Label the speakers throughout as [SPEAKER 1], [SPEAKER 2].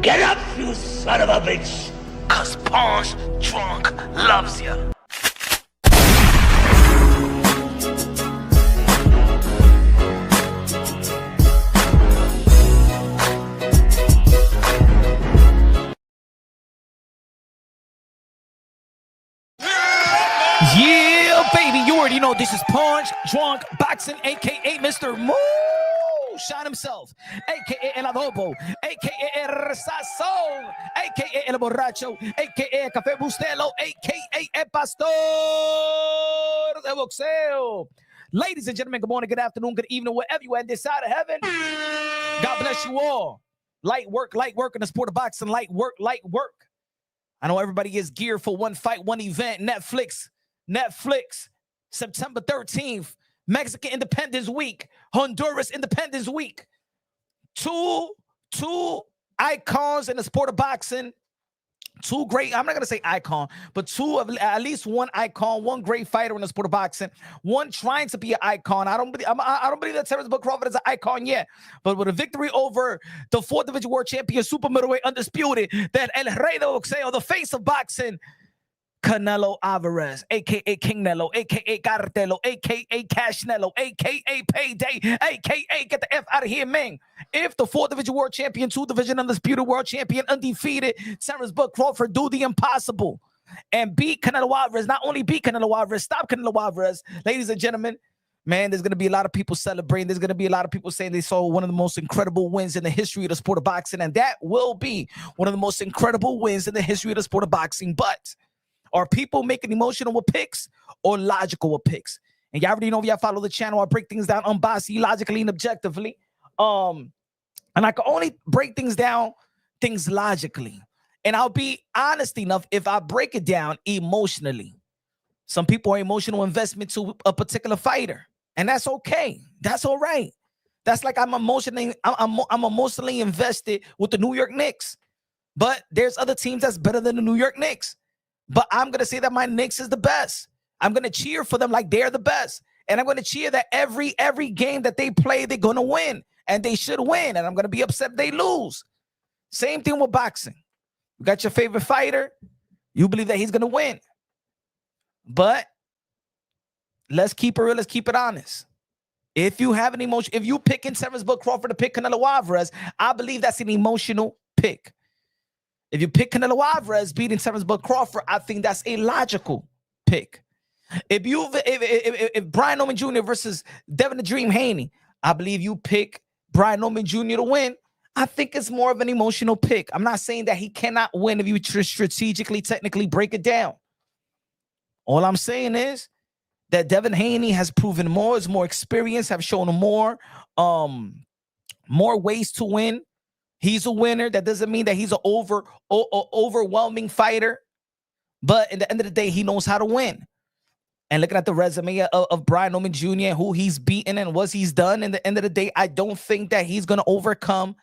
[SPEAKER 1] Get up, you son of a bitch! Cause Punch Drunk loves you.
[SPEAKER 2] Yeah, baby, you already know this is Punch Drunk Boxing, a.k.a. Mr. Moo Shot himself, a.k.a. El Adobo, a.k.a. El Sazón, a.k.a. El Borracho, a.k.a. Café Bustelo, a.k.a. El Pastor de Boxeo. Ladies and gentlemen, good morning, good afternoon, good evening, wherever you are in this side of heaven. God bless you all. Light work in the sport of boxing, light work. I know everybody is geared for one fight, one event. Netflix, September 13th, Mexican Independence Week, Honduras Independence Week. Two icons in the sport of boxing. Two great, I'm not going to say icon, but at least one icon, one great fighter in the sport of boxing, one trying to be an icon. I don't believe that Terrence Crawford is an icon yet, but with a victory over the 4th Division World Champion, super middleweight, undisputed, that El Rey de Boxeo, the face of boxing, Canelo Alvarez, a.k.a. King Nello, a.k.a. Cartelo, a.k.a. Cashnello, a.k.a. Payday, a.k.a. get the F out of here, man. If the 4th Division World Champion, 2 Division Undisputed World Champion, undefeated, Terrence Crawford do the impossible and beat Canelo Alvarez, not only beat Canelo Alvarez, stop Canelo Alvarez, ladies and gentlemen, man, there's going to be a lot of people celebrating. There's going to be a lot of people saying they saw one of the most incredible wins in the history of the sport of boxing, and that will be one of the most incredible wins in the history of the sport of boxing. But are people making emotional picks or logical picks? And y'all already know if y'all follow the channel, I break things down unbiased, logically, and objectively. And I can only break things down, logically. And I'll be honest enough if I break it down emotionally. Some people are emotional investment to a particular fighter, and that's okay. That's all right. That's like I'm emotionally invested with the New York Knicks. But there's other teams that's better than the New York Knicks. But I'm going to say that my Knicks is the best. I'm going to cheer for them like they're the best. And I'm going to cheer that every game that they play, they're going to win. And they should win. And I'm going to be upset if they lose. Same thing with boxing. You got your favorite fighter. You believe that he's going to win. But let's keep it real. Let's keep it honest. If you have an emotion, if you pick in Terrence Crawford to pick Canelo Alvarez, I believe that's an emotional pick. If you pick Canelo Alvarez beating Terrence Crawford, I think that's a logical pick. If Brian Norman Jr. versus Devin the Dream Haney, I believe you pick Brian Norman Jr. to win. I think it's more of an emotional pick. I'm not saying that he cannot win if you technically break it down. All I'm saying is that Devin Haney has proven more, is more experienced, have shown more ways to win. He's a winner. That doesn't mean that he's an overwhelming fighter. But at the end of the day, he knows how to win. And looking at the resume of Brian Norman Jr. and who he's beaten and what he's done, in the end of the day, I don't think that he's going to overcome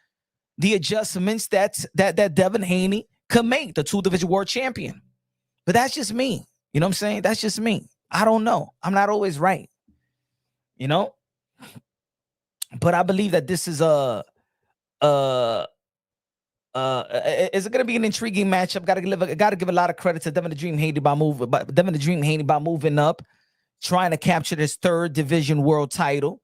[SPEAKER 2] the adjustments that Devin Haney could make, the 2 Division World Champion. But that's just me. You know what I'm saying? That's just me. I don't know. I'm not always right. You know? But I believe that this is is it going to be an intriguing matchup? Got to give a lot of credit to Devin the Dream Haney by moving up, trying to capture his 3rd Division World title,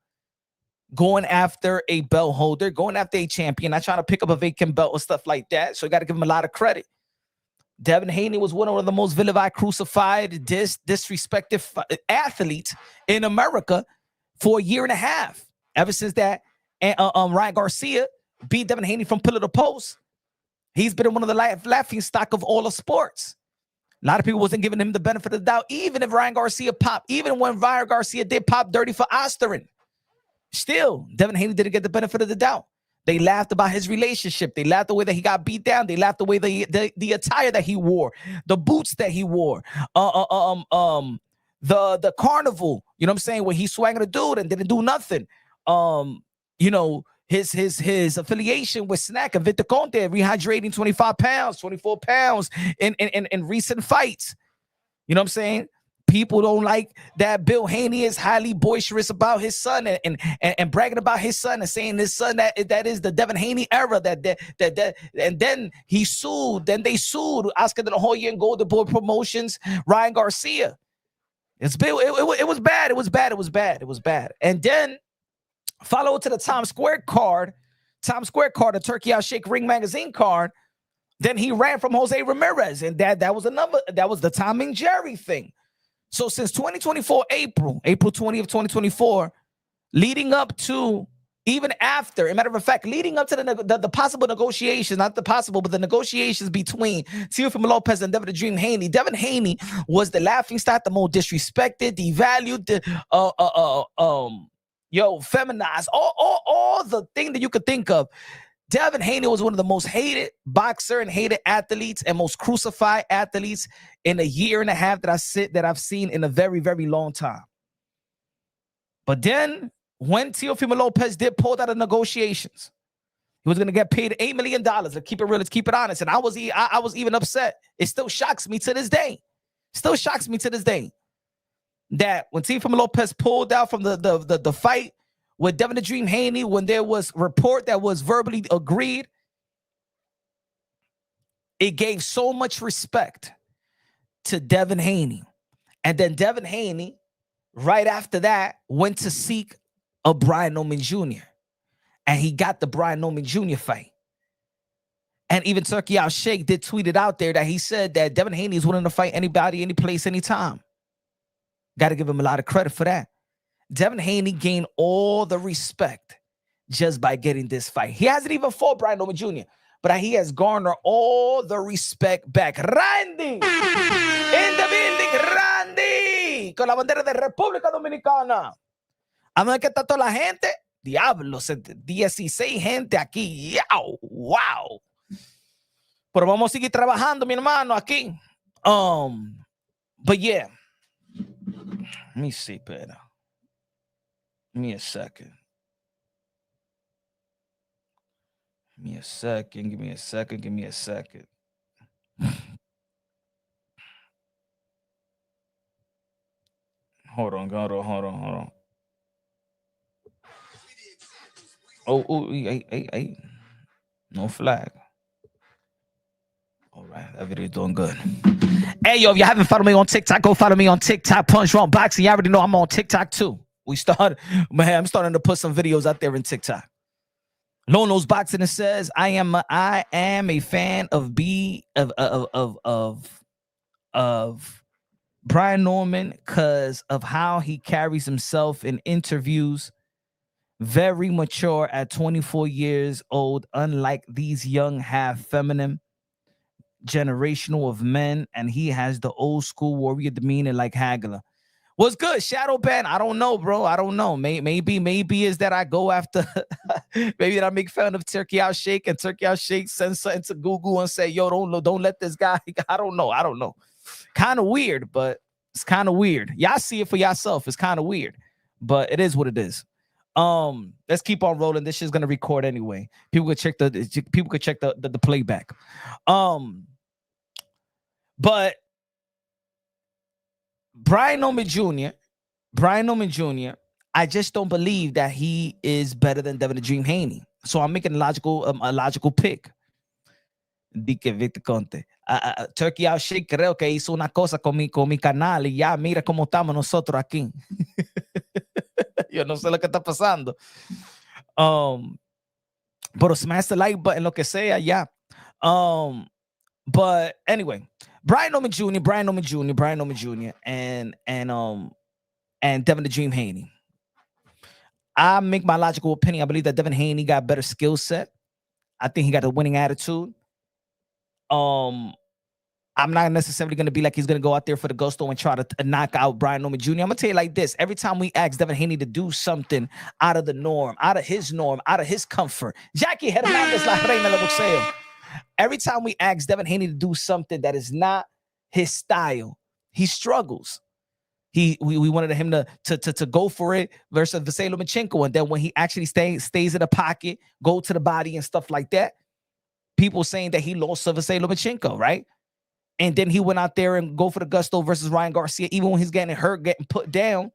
[SPEAKER 2] going after a belt holder, going after a champion, not trying to pick up a vacant belt or stuff like that. So you got to give him a lot of credit. Devin Haney was one of the most vilified, crucified, disrespected athletes in America for a year and a half. Ever since that, Ryan Garcia beat Devin Haney from pillar to post, he's been one of the laughing stock of all of sports. A lot of people wasn't giving him the benefit of the doubt, even if Ryan Garcia popped, even when Ryan Garcia did pop dirty for Osterin. Still, Devin Haney didn't get the benefit of the doubt. They laughed about his relationship. They laughed the way that he got beat down. They laughed the way the attire that he wore, the boots that he wore, the carnival. You know what I'm saying? Where he swung at a dude and didn't do nothing. You know, his affiliation with Snack and Victor Conte, rehydrating 24 pounds in recent fights. You know what I'm saying? People don't like that Bill Haney is highly boisterous about his son and bragging about his son and saying his son that is the Devin Haney era. That and then he sued. Then they sued Oscar De La Hoya and Golden Boy Promotions, Ryan Garcia. It was bad. It was bad. It was bad. It was bad. And then follow to the Times Square card, the Turkey Out Shake Ring Magazine card. Then he ran from Jose Ramirez, and that was the Tom and Jerry thing. So since 2024, April 20 of 2024, leading up to, even after, as a matter of fact, leading up to the possible negotiations, not the possible, but the negotiations between Teofimo Lopez and Devin the Dream Haney. Devin Haney was the laughingstock, the most disrespected, devalued, feminized, all the thing that you could think of. Devin Haney was one of the most hated boxer and hated athletes and most crucified athletes in a year and a half that I've seen in a very, very long time. But then when Teofimo Lopez did pull out of negotiations, he was going to get paid $8 million. Let's keep it real. Let's keep it honest. And I was even upset. It still shocks me to this day. That when Teofimo Lopez pulled out from the fight with Devin the Dream Haney, when there was report that was verbally agreed, it gave so much respect to Devin Haney. And then Devin Haney, right after that, went to seek a Brian Norman Jr. And he got the Brian Norman Jr. fight. And even Turkey Out Shake did tweet it out there that he said that Devin Haney is willing to fight anybody, any place, anytime. Got to give him a lot of credit for that. Devin Haney gained all the respect just by getting this fight. He hasn't even fought Brian Norman Jr., but he has garnered all the respect back. Randy! In the building, Randy! Con la bandera de República Dominicana. A ver qué está toda la gente. Diablo, 16 gente aquí. Wow. Pero vamos a seguir trabajando, mi hermano, aquí. But yeah. Let me see, Pedro. Give me a second. Hold on. Oh, hey. No flag. All right, that video is doing good. Hey, yo, if you haven't followed me on TikTok, go follow me on TikTok, Punch Wrong Boxing. You already know I'm on TikTok too. I'm starting to put some videos out there in TikTok. Lone Nose Boxing, it says, I am a fan of Brian Norman because of how he carries himself in interviews. Very mature at 24 years old, unlike these young, half feminine generational of men, and he has the old school warrior demeanor like Hagler. What's good, Shadow Ben? I don't know, bro. I don't know. Maybe is that I go after, maybe that I make fun of Turkey Out Shake, and Turkey Out Shake sends something to Google and say, yo, don't let this guy. I don't know. Kind of weird, but it's kind of weird. Y'all see it for yourself. It's kind of weird, but it is what it is. Let's keep on rolling. This shit's gonna record anyway. People could check the playback. But Brian Norman Jr., I just don't believe that he is better than Devin the Dream Haney. So I'm making a logical pick. Di que Victor Conte. Turkey Out Shake creo que hizo una cosa con mi canal y ya mira cómo estamos nosotros aquí. Yo no sé lo que está pasando. Pero smash the like button, lo que sea, yeah. But anyway, Brian Norman Jr., and Devin the Dream Haney. I make my logical opinion. I believe that Devin Haney got better skill set. I think he got a winning attitude. I'm not necessarily going to be like he's going to go out there for the gusto and try to knock out Brian Norman Jr. I'm going to tell you like this. Every time we ask Devin Haney to do something out of the norm, out of his comfort, Jackie Hernandez, la reina del boxeo. Every time we ask Devin Haney to do something that is not his style, he struggles. We wanted him to go for it versus Vasily Lomachenko. And then when he actually stays in the pocket, go to the body and stuff like that, people saying that he lost to Vasily Lomachenko, right? And then he went out there and go for the gusto versus Ryan Garcia, even when he's getting hurt, getting put down.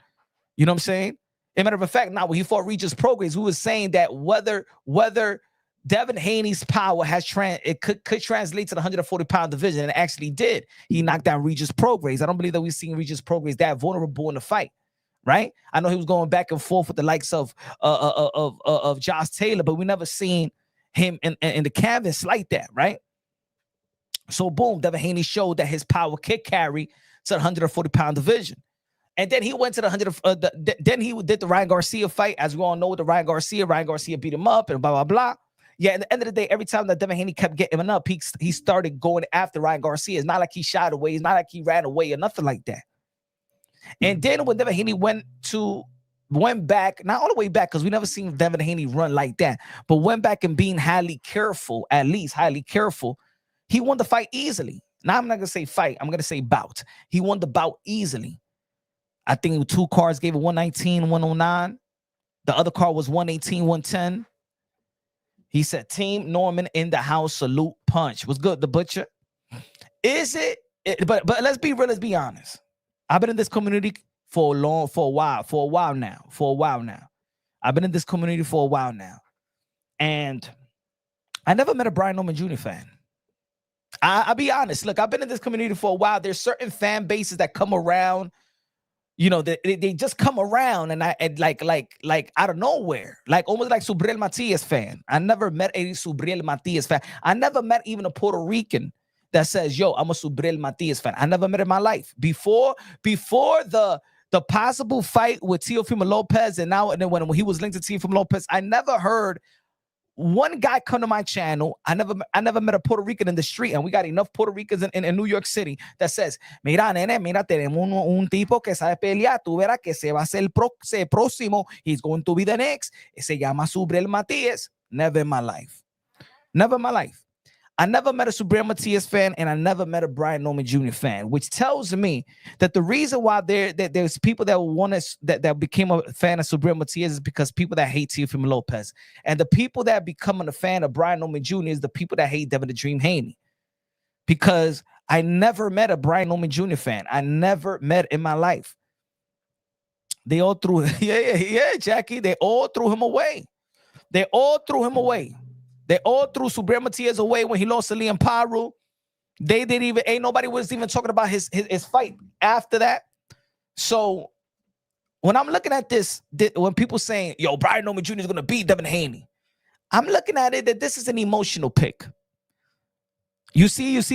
[SPEAKER 2] You know what I'm saying? As a matter of fact, now when he fought Regis Prograis, we was saying that whether Devin Haney's power could translate to the 140-pound division, and it actually did. He knocked down Regis Prograis. I don't believe that we've seen Regis Prograis that vulnerable in the fight, right? I know he was going back and forth with the likes of Josh Taylor, but we never seen him in the canvas like that, right? So boom, Devin Haney showed that his power could carry to the 140-pound division. And then he went to the then he did the Ryan Garcia fight. As we all know, the Ryan Garcia beat him up and blah, blah, blah. Yeah, at the end of the day, every time that Devin Haney kept getting him up, he started going after Ryan Garcia. It's not like he shied away. It's not like he ran away or nothing like that. And then when Devin Haney went back, not all the way back, because we never seen Devin Haney run like that, but went back and being highly careful, at least highly careful, he won the fight easily. Now, I'm not going to say fight. I'm going to say bout. He won the bout easily. I think 2 cards gave it 119, 109. The other card was 118, 110. He said, Team Norman in the house, salute, punch. Was good, the butcher. Is it? But let's be real, let's be honest. I've been in this community for a while now. I've been in this community for a while now. And I never met a Brian Norman Jr. fan. I'll be honest. Look, I've been in this community for a while. There's certain fan bases that come around, you know, they just come around and like out of nowhere, like almost like Subriel Matias fan. I never met a Subriel Matias fan. I never met even a Puerto Rican that says, yo, I'm a Subriel Matias fan. I never met in my life. Before the possible fight with Teofimo Lopez and then when he was linked to Teofimo Lopez, I never heard one guy come to my channel. I never met a Puerto Rican in the street, and we got enough Puerto Ricans in New York City that says, mira, nene, mira, tenemos un tipo que sabe pelear, tú verás que se va a ser el próximo, he's going to be the next, se llama Subriel Matias. Never in my life. I never met a Subriel Matias fan, and I never met a Brian Norman Jr. fan, which tells me that the reason why there's people that want us that became a fan of Subriel Matias is because people that hate Teofimo Lopez, and the people that become a fan of Brian Norman Jr. is the people that hate Devin the Dream Haney. Because I never met a Brian Norman Jr. fan. I never met in my life. They all threw, Jackie. They all threw him away. They all threw Subriel Matias away when he lost to Liam Paru. Ain't nobody was even talking about his fight after that. So when I'm looking at this, when people saying, yo, Brian Norman Jr. is going to beat Devin Haney, I'm looking at it that this is an emotional pick. You see it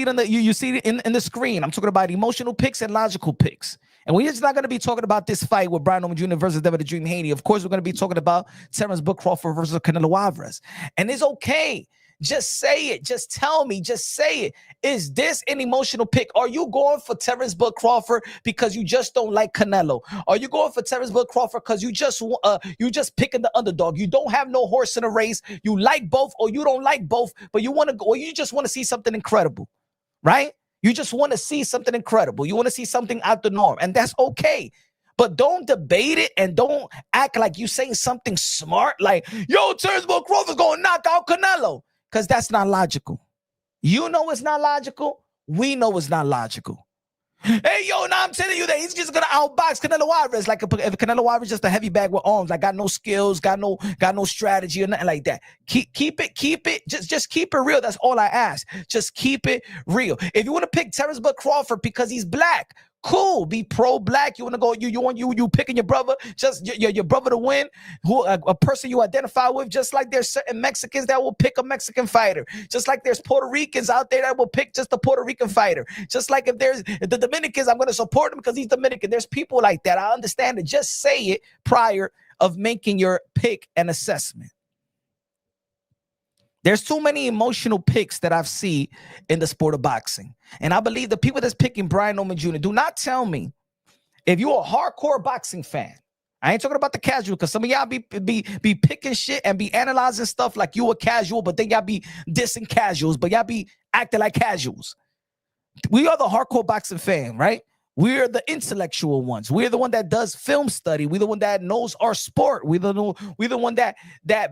[SPEAKER 2] in the screen. I'm talking about emotional picks and logical picks. And we're just not going to be talking about this fight with Brian Norman Jr. versus Devin the Dream Haney. Of course, we're going to be talking about Terence Bud Crawford versus Canelo Alvarez. And it's okay. Just say it. Just tell me. Just say it. Is this an emotional pick? Are you going for Terence Bud Crawford because you just don't like Canelo? Are you going for Terence Bud Crawford because you just picking the underdog? You don't have no horse in a race. You like both, or you don't like both, but you want to go, or you just want to see something incredible, right? You just want to see something incredible. You want to see something out the norm, and that's okay. But don't debate it and don't act like you saying something smart, like, yo, Terence Bud Crawford's going to knock out Canelo, because that's not logical. You know it's not logical. We know it's not logical. Hey, yo, now I'm telling you that he's just going to outbox Canelo Alvarez. Like if Canelo Alvarez just a heavy bag with arms, like got no skills, got no strategy or nothing like that. Keep it. Just keep it real. That's all I ask. Just keep it real. If you want to pick Terence Bud Crawford because he's black, cool. Be pro-black. You want to go, you picking your brother, just your brother to win, who a person you identify with, just like there's certain Mexicans that will pick a Mexican fighter, just like there's Puerto Ricans out there that will pick just a Puerto Rican fighter, just like if there's the Dominicans, I'm going to support him because he's Dominican. There's people like that. I understand it. Just say it prior of making your pick and assessment. There's too many emotional picks that I've seen in the sport of boxing. And I believe the people that's picking Brian Norman Jr., do not tell me if you're a hardcore boxing fan. I ain't talking about the casual, because some of y'all be picking shit and be analyzing stuff like you a casual, but then y'all be dissing casuals, but y'all be acting like casuals. We are the hardcore boxing fan, right? We're the intellectual ones. We're the one that does film study. We're the one that knows our sport. We're the one that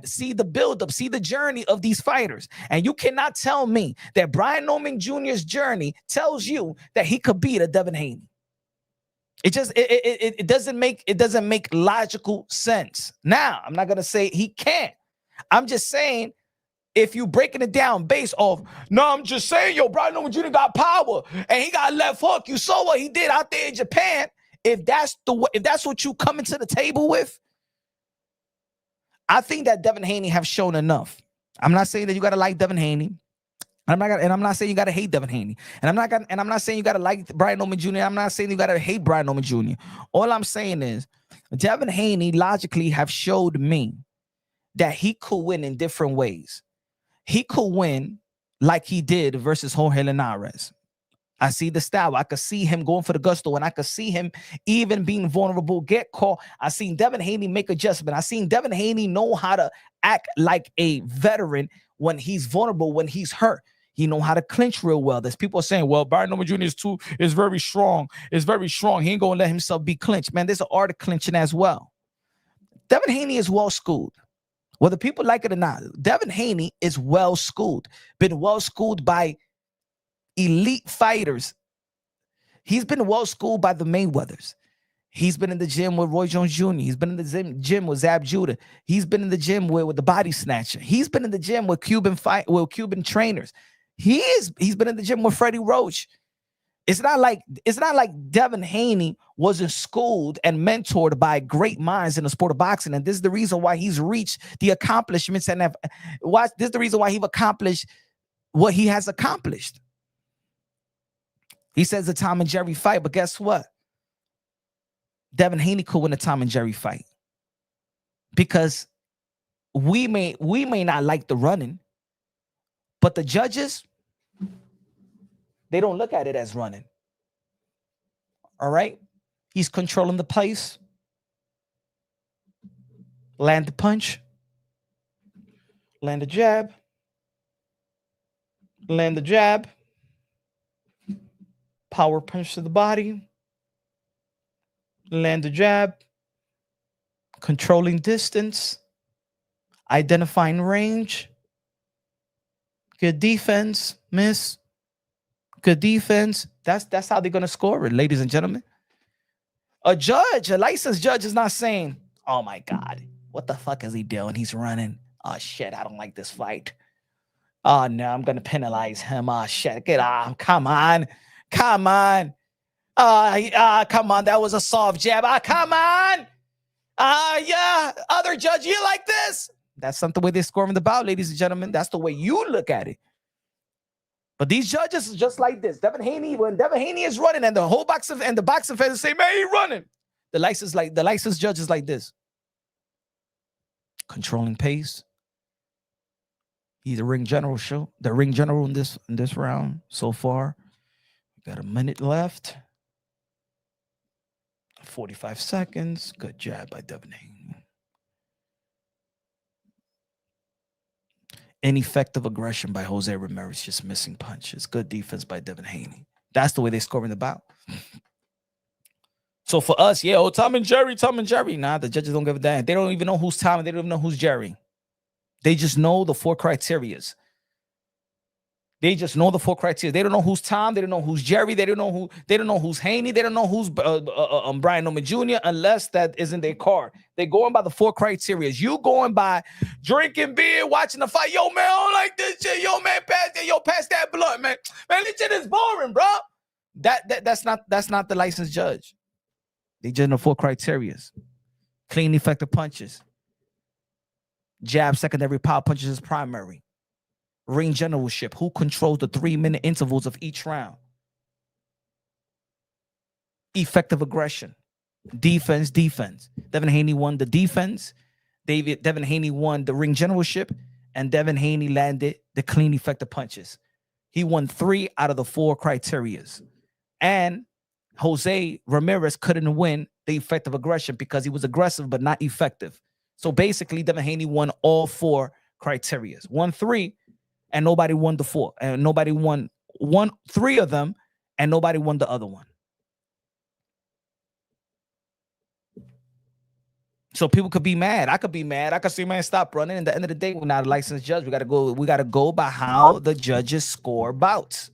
[SPEAKER 2] see the buildup, see the journey of these fighters. And you cannot tell me that Brian Norman Jr.'s journey tells you that he could beat a Devin Haney. It doesn't make logical sense. Now, I'm not gonna say he can't. I'm just saying, if you breaking it down based off, no, I'm just saying, yo, Brian Norman Jr. got power and he got left hook. You saw what he did out there in Japan. If that's what you come into the table with, I think that Devin Haney have shown enough. I'm not saying that you gotta like Devin Haney. I'm not saying you gotta hate Devin Haney. And I'm not saying you gotta like Brian Norman Jr. I'm not saying you gotta hate Brian Norman Jr. All I'm saying is Devin Haney logically have showed me that he could win in different ways. He could win like he did versus Jorge Linares. I see the style. I could see him going for the gusto, and I could see him even being vulnerable, get caught. I seen Devin Haney make adjustment. I seen Devin Haney know how to act like a veteran when he's vulnerable, when he's hurt. He know how to clinch real well. There's people saying, well, Brian Norman Jr. is very strong. Is very strong. He ain't gonna let himself be clinched. Man, there's an art of clinching as well. Devin Haney is well schooled. Whether people like it or not, Devin Haney is well schooled. Been well schooled by elite fighters. He's been well schooled by the Mayweathers. He's been in the gym with Roy Jones Jr. He's been in the gym with Zab Judah. He's been in the gym with the Body Snatcher. He's been in the gym with Cuban trainers. He's been in the gym with Freddie Roach. It's not like Devin Haney wasn't schooled and mentored by great minds in the sport of boxing, and this is the reason why he's reached the accomplishments and this is the reason why he's accomplished what he has accomplished. He says the Tom and Jerry fight, but guess what? Devin Haney could win a Tom and Jerry fight because we may not like the running, but the judges, they don't look at it as running. All right? He's controlling the pace. Land the punch. Land the jab. Land the jab. Power punch to the body. Land the jab. Controlling distance. Identifying range. Good defense, miss. Good defense. That's how they're gonna score it, ladies and gentlemen. A licensed judge is not saying, oh my God, what the fuck is he doing? He's running. Oh shit, I don't like this fight. Oh no, I'm gonna penalize him. Oh shit, get off. Come on. Come on. Come on. That was a soft jab. Come on. Yeah. Other judge, you like this? That's not the way they're scoring the bout, ladies and gentlemen. That's the way you look at it. But these judges is just like this. Devin Haney, when Devin Haney is running and the whole boxing fans say, man, he running. The licensed judge is like this. Controlling pace. He's the ring general in this round so far. We got a minute left. 45 seconds. Good jab by Devin Haney. Ineffective aggression by Jose Ramirez, just missing punches. Good defense by Devin Haney. That's the way they're scoring the bout. So for us, yeah, Tom and Jerry. Nah, the judges don't give a damn. They don't even know who's Tom and they don't even know who's Jerry. They just know the four criterias. They just know the four criteria. They don't know who's Tom. They don't know who's Jerry. They don't know who's Haney. They don't know who's Brian Norman Jr. unless that is in their card. They're going by the four criteria. You going by drinking beer, watching the fight. Yo, man, I don't like this shit. Yo, man, pass that blunt, man. Man, this shit is boring, bro. That's not the licensed judge. They just know four criteria. Clean, effective punches. Jab, secondary, power punches is primary. Ring generalship. Who controls the 3-minute intervals of each round? Effective aggression. Defense. Devin Haney won the defense. Devin Haney won the ring generalship. And Devin Haney landed the clean, effective punches. He won 3 out of the 4 criterias. And Jose Ramirez couldn't win the effective aggression because he was aggressive but not effective. So basically, Devin Haney won all 4 criterias. Won 3. And nobody won the 4. And nobody won 3 of them, and nobody won the other one. So people could be mad. I could be mad. I could say, man, stop running. And at the end of the day, we're not a licensed judge. We gotta go by how the judges score bouts.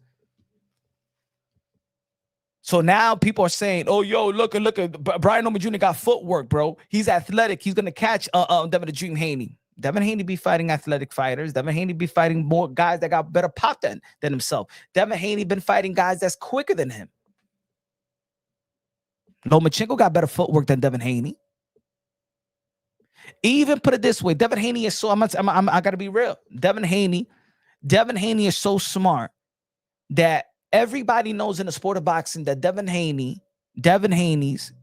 [SPEAKER 2] So now people are saying, oh, yo, look at Brian Norman Jr. got footwork, bro. He's athletic. He's gonna catch Devin the Dream Haney. Devin Haney be fighting athletic fighters. Devin Haney be fighting more guys that got better pop than himself. Devin Haney been fighting guys that's quicker than him. Lomachenko got better footwork than Devin Haney. Even put it this way, Devin Haney is so I gotta be real. Devin Haney is so smart that everybody knows in the sport of boxing that Devin Haney's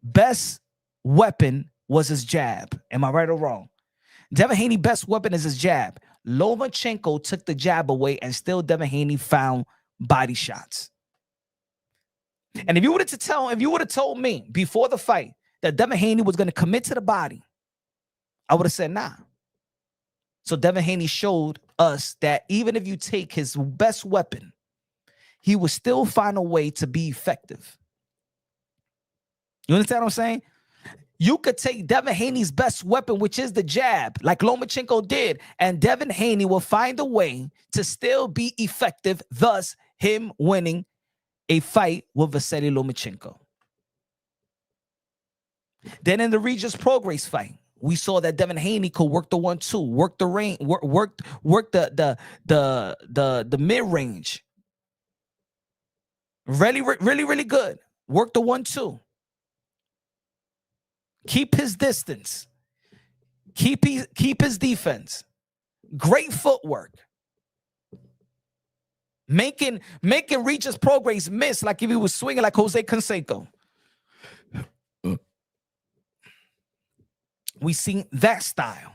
[SPEAKER 2] best weapon was his jab. Am I right or wrong? Devin Haney's best weapon is his jab. Lomachenko took the jab away, and still Devin Haney found body shots. And if you would have told me before the fight that Devin Haney was going to commit to the body, I would have said nah. So Devin Haney showed us that even if you take his best weapon, he would still find a way to be effective. You understand what I'm saying? You could take Devin Haney's best weapon, which is the jab, like Lomachenko did, and Devin Haney will find a way to still be effective, thus him winning a fight with Vasily Lomachenko. Then in the Regis Prograis fight, we saw that Devin Haney could work the 1-2, work the range, work the mid-range. Really good. Work the 1-2. Keep his distance. Keep his defense. Great footwork. Making Regis Prograis miss like if he was swinging like Jose Canseco. We seen that style.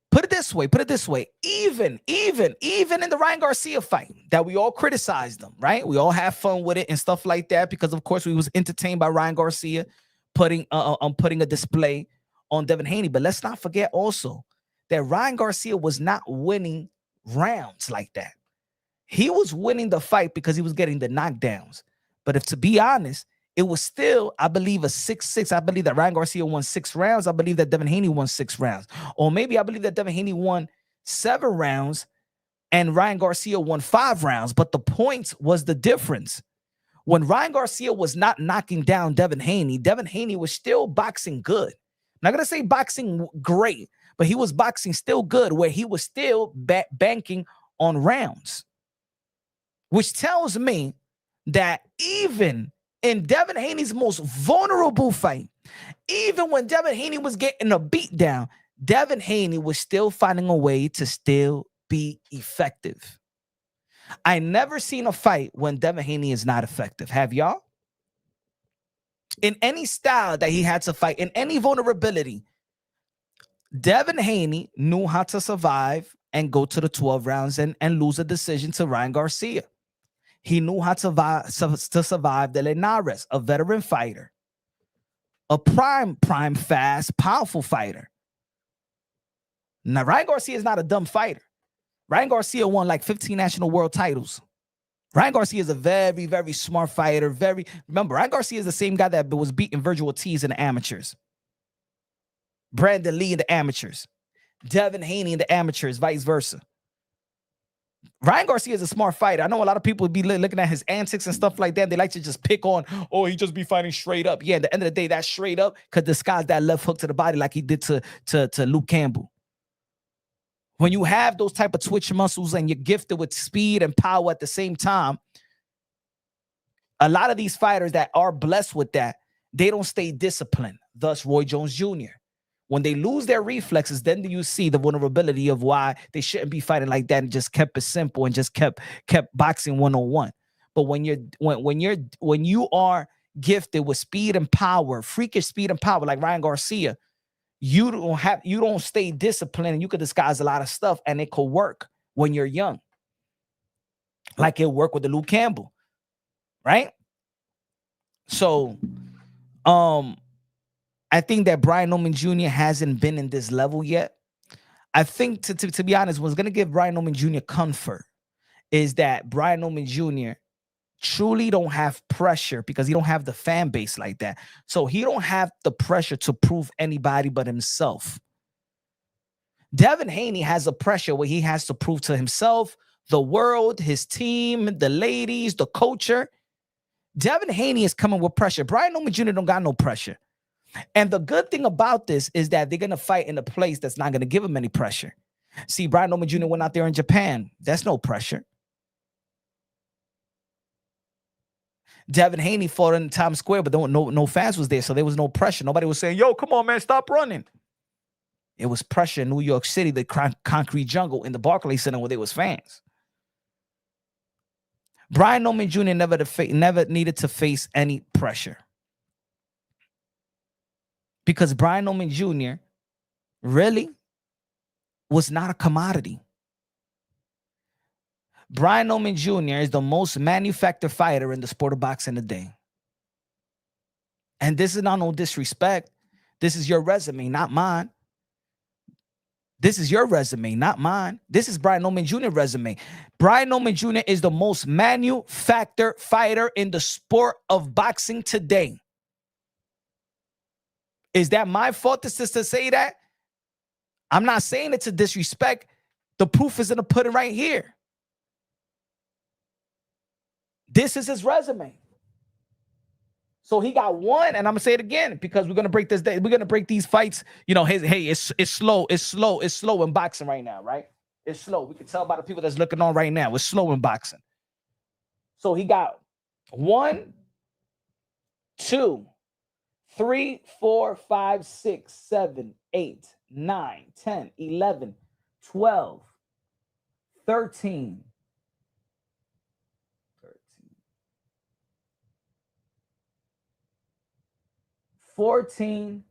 [SPEAKER 2] Put it this way. Even in the Ryan Garcia fight that we all criticized them, right? We all have fun with it and stuff like that because, of course, we was entertained by Ryan Garcia putting a display on Devin Haney. But let's not forget also that Ryan Garcia was not winning rounds like that. He was winning the fight because he was getting the knockdowns. But if to be honest, it was still, I believe, a 6-6. I believe that Ryan Garcia won 6 rounds. I believe that Devin Haney won 6 rounds. Or maybe I believe that Devin Haney won 7 rounds and Ryan Garcia won 5 rounds. But the point was the difference. When Ryan Garcia was not knocking down Devin Haney was still boxing good. I'm not going to say boxing great, but he was boxing still good where he was still banking on rounds. Which tells me that even in Devin Haney's most vulnerable fight, even when Devin Haney was getting a beat down, Devin Haney was still finding a way to still be effective. I never seen a fight when Devin Haney is not effective. Have y'all? In any style that he had to fight, in any vulnerability, Devin Haney knew how to survive and go to the 12 rounds and lose a decision to Ryan Garcia. He knew how to survive the Linares, a veteran fighter, a prime, fast, powerful fighter. Now, Ryan Garcia is not a dumb fighter. Ryan Garcia won like 15 national world titles. Ryan Garcia is a very, very smart fighter. Remember, Ryan Garcia is the same guy that was beating Virgil Ortiz in the amateurs. Brandon Lee in the amateurs. Devin Haney in the amateurs, vice versa. Ryan Garcia is a smart fighter. I know a lot of people would be looking at his antics and stuff like that. They like to just pick on, oh, he just be fighting straight up. Yeah, at the end of the day, that straight up could disguise that left hook to the body like he did to Luke Campbell. When you have those type of twitch muscles and you're gifted with speed and power at the same time, a lot of these fighters that are blessed with that, they don't stay disciplined. Thus, Roy Jones Jr. When they lose their reflexes, then you see the vulnerability of why they shouldn't be fighting like that and just kept it simple and just kept boxing 101. But when you are gifted with speed and power, freakish speed and power like Ryan Garcia, you don't stay disciplined and you could disguise a lot of stuff and it could work when you're young. Like it worked with the Luke Campbell, right? So, I think that Brian Norman Jr. hasn't been in this level yet. I think, to be honest, what's going to give Brian Norman Jr. comfort is that Brian Norman Jr. truly don't have pressure because he don't have the fan base like that. So he don't have the pressure to prove anybody but himself. Devin Haney has a pressure where he has to prove to himself, the world, his team, the ladies, the culture. Devin Haney is coming with pressure. Brian Norman Jr. don't got no pressure. And the good thing about this is that they're going to fight in a place that's not going to give him any pressure. See, Brian Norman Jr. went out there in Japan. That's no pressure. Devin Haney fought in Times Square, but no fans was there, so there was no pressure. Nobody was saying, yo, come on, man, stop running. It was pressure in New York City, the concrete jungle in the Barclays Center where there was fans. Brian Norman Jr. never needed to face any pressure. Because Brian Norman Jr. really was not a commodity. Brian Norman Jr. is the most manufactured fighter in the sport of boxing today. And this is not no disrespect. This is your resume, not mine. This is your resume, not mine. This is Brian Norman Jr. resume. Brian Norman Jr. is the most manufactured fighter in the sport of boxing today. Is that my fault to say that? I'm not saying it to disrespect. The proof is in the pudding right here. This is his resume. So he got one, and I'm gonna say it again because we're gonna break this day. We're gonna break these fights. You know, hey, it's slow in boxing right now, right? It's slow. We can tell by the people that's looking on right now. It's slow in boxing. So he got 1, 2, 3, 4, 5, 6, 7, 8, 9, 10, 11, 12, 13. 14.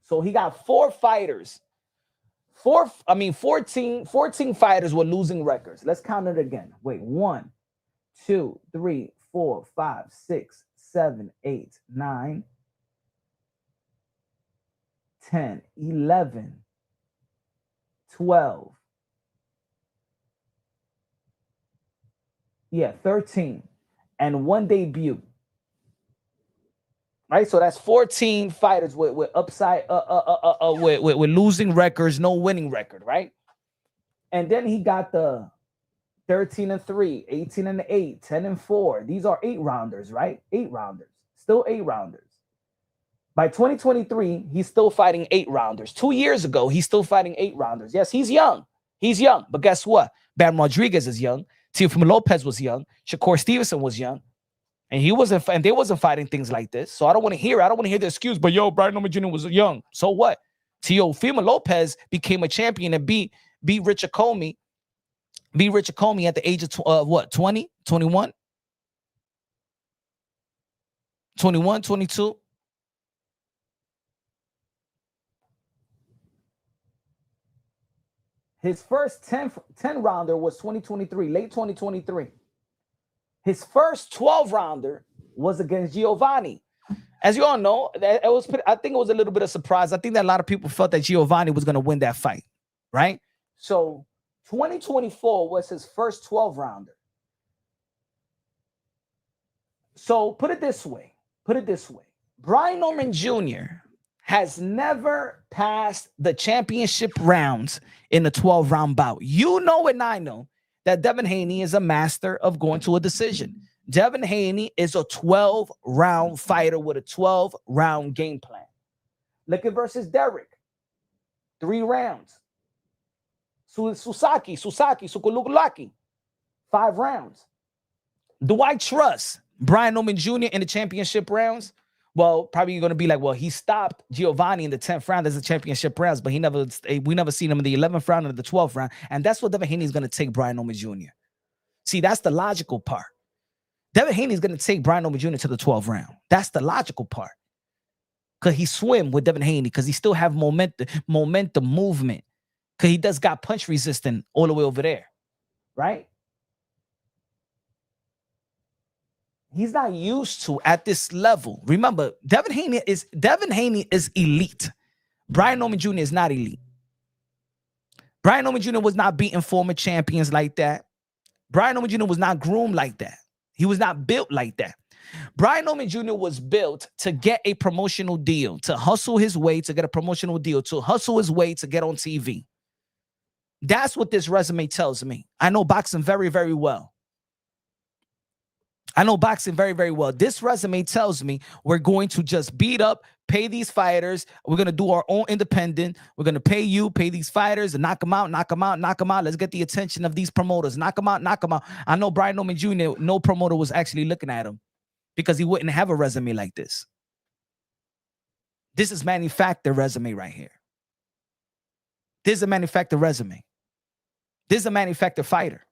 [SPEAKER 2] So he got 4 fighters. 14 fighters with losing records. Let's count it again. Wait, 1, 2, 3, 4, 5, 6, 7, 8, 9, 10, 11, 12. Yeah, 13. And 1 debut. Right, so that's 14 fighters with upside, with losing records, no winning record, right? And then he got the 13-3, 18-8, 10-4. These are 8-rounders, right? 8-rounders, still 8-rounders. By 2023, he's still fighting 8-rounders. 2 years ago, he's still fighting 8-rounders. Yes, he's young. He's young, but guess what? Bam Rodriguez is young. Teofimo Lopez was young. Shakur Stevenson was young. And they wasn't fighting things like this. So I don't want to hear the excuse, but yo, Brian Norman Jr. was young. So what? Teofimo Lopez became a champion and beat Richard Comey. Beat Richard Comey at the age of 20, 21? 21, 22? His first 10 rounder was 2023, late 2023. His first 12-rounder was against Giovanni. As you all know, I think it was a little bit of surprise. I think that a lot of people felt that Giovanni was going to win that fight, right? So 2024 was his first 12-rounder. So put it this way. Brian Norman Jr. has never passed the championship rounds in a 12-round bout. You know and I know that Devin Haney is a master of going to a decision. Devin Haney is a 12-round fighter with a 12-round game plan. Look at versus Derek. 3 rounds. Sukululaki. 5 rounds. Do I trust Brian Norman Jr. in the championship rounds? Well, probably you're going to be like, well, he stopped Giovanni in the 10th round as the championship rounds, but we never seen him in the 11th round or the 12th round. And that's what Devin Haney is going to take Brian Norman Jr. See, that's the logical part. Devin Haney is going to take Brian Norman Jr. to the 12th round. That's the logical part. Because he swim with Devin Haney, because he still have momentum, movement. Because he does got punch resistant all the way over there. Right? He's not used to at this level. Remember, Devin Haney is elite. Brian Norman Jr. is not elite. Brian Norman Jr. was not beating former champions like that. Brian Norman Jr. was not groomed like that. He was not built like that. Brian Norman Jr. was built to get a promotional deal, to hustle his way to get a promotional deal, to hustle his way to get on TV. That's what this resume tells me. I know boxing very, very well. I know boxing very, very well. This resume tells me we're going to just beat up, pay these fighters. We're going to do our own independent. We're going to pay you, pay these fighters, and knock them out, knock them out, knock them out. Let's get the attention of these promoters. Knock them out, knock them out. I know Brian Norman Jr., no promoter was actually looking at him because he wouldn't have a resume like this. This is manufactured resume right here. This is a manufactured resume. This is a manufactured fighter.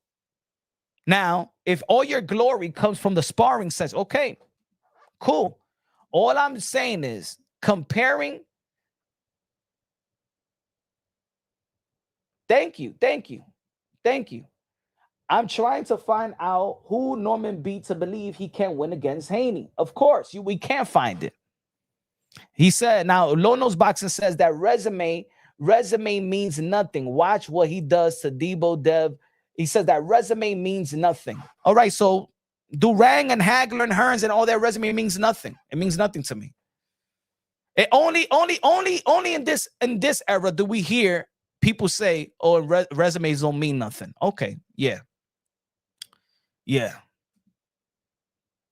[SPEAKER 2] Now, if all your glory comes from the sparring session, okay, cool. All I'm saying is comparing. Thank you. I'm trying to find out who Norman beat to believe he can win against Haney. Of course, we can't find it. He said, now, Lono's Boxing says that resume means nothing. Watch what he does to Debo Dev. He says that resume means nothing. All right, so Durang and Hagler and Hearns and all their resume means nothing. It means nothing to me. It only in this era do we hear people say, "Oh, resumes don't mean nothing." Okay, yeah.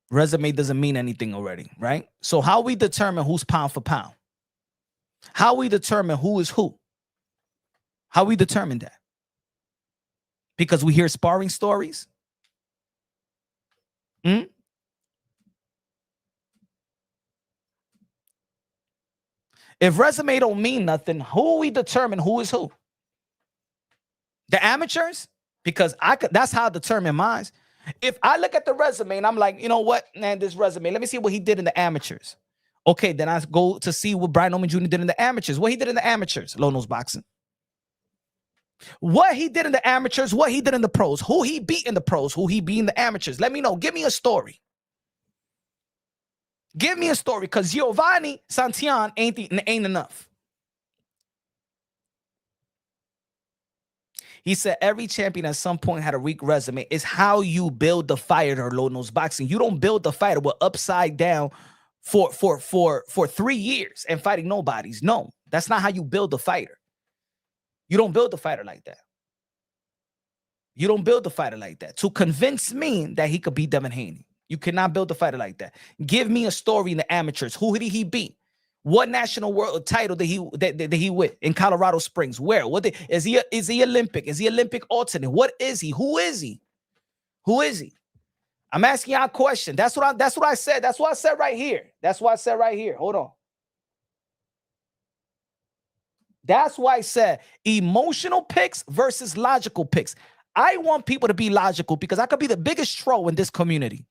[SPEAKER 2] Resume doesn't mean anything already, right? So how we determine who's pound for pound? How we determine who is who? How we determine that? Because we hear sparring stories. If resume don't mean nothing, who we determine who is who? The amateurs? Because that's how I determine mine. If I look at the resume and I'm like, you know what, man, this resume, let me see what he did in the amateurs. Okay, then I go to see what Brian Norman Jr. did in the amateurs. What he did in the amateurs, Lono's Boxing. What he did in the amateurs, what he did in the pros, who he beat in the pros, who he beat in the amateurs. Let me know. Give me a story. Give me a story, because Giovanni Santillan ain't enough. He said every champion at some point had a weak resume. It's how you build the fighter, Lono's Boxing. You don't build the fighter with upside down for 3 years and fighting nobodies. No, that's not how you build the fighter. You don't build the fighter like that. You don't build the fighter like that. To convince me that he could beat Devin Haney. You cannot build a fighter like that. Give me a story in the amateurs. Who did he beat? What national world title did he win in Colorado Springs? Where? Is he Olympic? Is he Olympic alternate? What is he? Who is he? Who is he? I'm asking y'all a question. That's what I said. That's what I said right here. That's what I said right here. Hold on. That's why I said emotional picks versus logical picks. I want people to be logical because I could be the biggest troll in this community.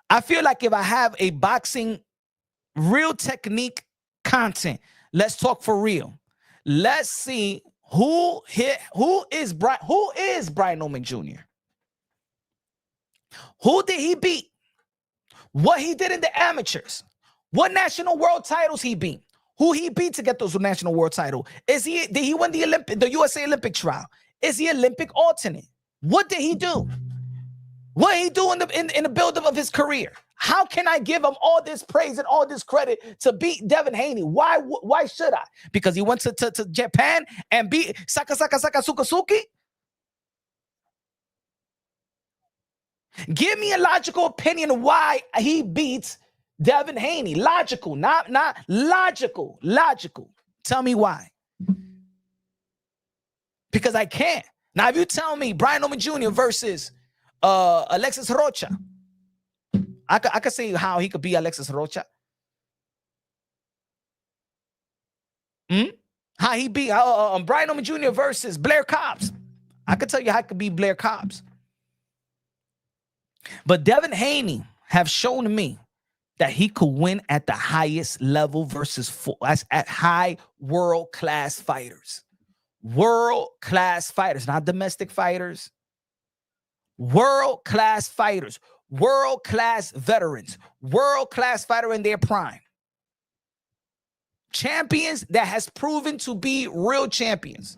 [SPEAKER 2] I feel like if I have a boxing real technique content, let's talk for real. Let's see who is Brian Norman Jr. Who did he beat? What he did in the amateurs? What national world titles he beat? Who he beat to get those national world title? Did he win the USA Olympic trial? Is he Olympic alternate? What did he do? What did he do in the build-up of his career? How can I give him all this praise and all this credit to beat Devin Haney? Why should I? Because he went to Japan and beat Sakasuki? Give me a logical opinion why he beats Devin Haney. Logical, not logical. Logical. Tell me why. Because I can't. Now, if you tell me Brian Norman Jr. versus Alexis Rocha, I could say how he could be Alexis Rocha. How he beat Brian Norman Jr. versus Blair Cobbs. I could tell you how it could be Blair Cobbs. But Devin Haney have shown me that he could win at the highest level versus at high world-class fighters. World-class fighters, not domestic fighters. World-class fighters. World-class veterans. World-class fighter in their prime. Champions that has proven to be real champions.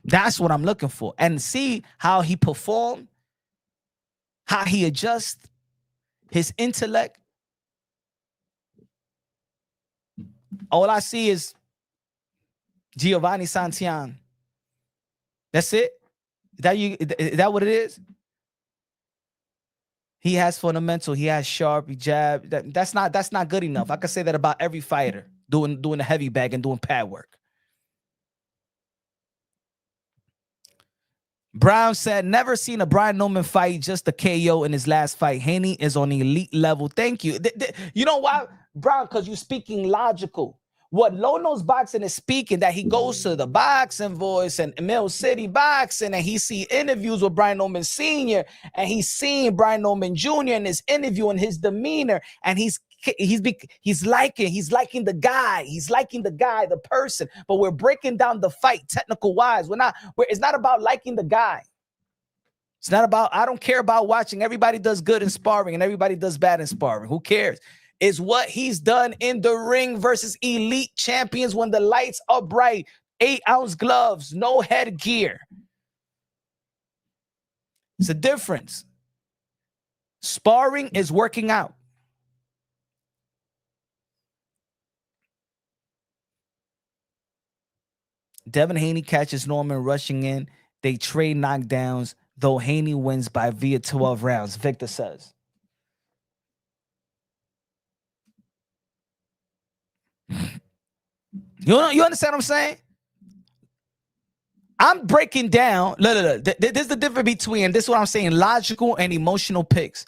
[SPEAKER 2] That's what I'm looking for. And see how he performed, how he adjusts his intellect. All I see is Giovanni Santillan. That's it. Is that what it is? He has fundamental. He has sharp. He jab. That's not good enough. I can say that about every fighter doing the heavy bag and doing pad work. Brown said, never seen a Brian Norman fight, just a KO in his last fight. Haney is on the elite level. Thank you. You know why, Brown? Because you're speaking logical. What Low Nose Boxing is speaking, that he goes to the Boxing Voice and Mill City Boxing, and he see interviews with Brian Norman Sr., and he's seeing Brian Norman Jr. in his interview and his demeanor, and he's liking the guy. He's liking the guy, the person. But we're breaking down the fight technical wise. It's not about liking the guy. It's not about, I don't care about watching. Everybody does good in sparring and everybody does bad in sparring. Who cares? It's what he's done in the ring versus elite champions when the lights are bright. 8-ounce gloves, no headgear. It's a difference. Sparring is working out. Devin Haney catches Norman rushing in. They trade knockdowns, though Haney wins by via 12 rounds, Victor says. You understand what I'm saying? I'm breaking down. Look. This is the difference between, this is what I'm saying, logical and emotional picks.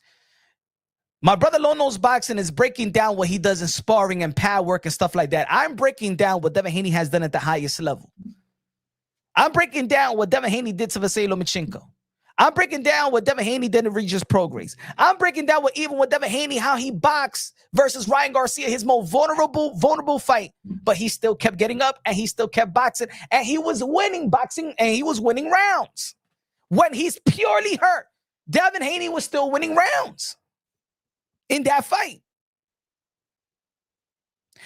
[SPEAKER 2] My brother Low Nose Boxing is breaking down what he does in sparring and pad work and stuff like that. I'm breaking down what Devin Haney has done at the highest level. I'm breaking down what Devin Haney did to Vasily Lomachenko. I'm breaking down what Devin Haney did in Regis Prograis. I'm breaking down what Devin Haney, how he boxed versus Ryan Garcia, his most vulnerable fight. But he still kept getting up and he still kept boxing. And he was winning boxing and he was winning rounds. When he's purely hurt, Devin Haney was still winning rounds in that fight.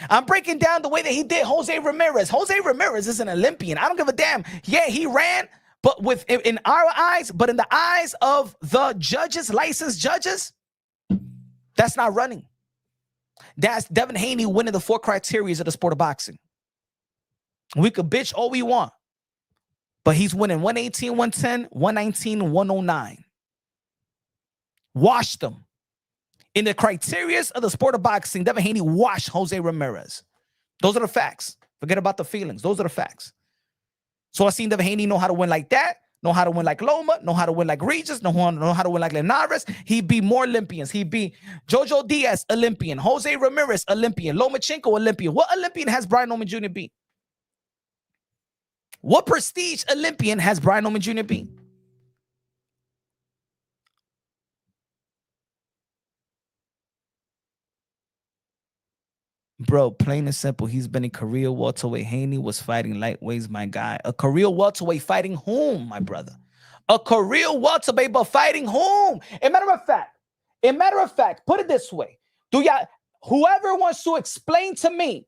[SPEAKER 2] I'm breaking down the way that he did Jose Ramirez. Jose Ramirez is an Olympian. I don't give a damn. Yeah, he ran, but in our eyes, but in the eyes of the judges, licensed judges, that's not running. That's Devin Haney winning the 4 criteria of the sport of boxing. We could bitch all we want, but he's winning 118, 110, 119, 109. Washed them. In the criteria of the sport of boxing, Devin Haney washed Jose Ramirez. Those are the facts. Forget about the feelings. Those are the facts. So I seen Devin Haney know how to win like that, know how to win like Loma, know how to win like Regis, know how to win like Linares. He beat more Olympians. He beat Jojo Diaz, Olympian. Jose Ramirez, Olympian. Lomachenko, Olympian. What Olympian has Brian Norman Jr. beat? What prestige Olympian has Brian Norman Jr. beat? Bro, plain and simple, he's been a career welterweight. Haney was fighting lightweights, my guy. A career welterweight fighting whom, my brother? A career welterweight, but fighting whom? A matter of fact, put it this way. Whoever wants to explain to me.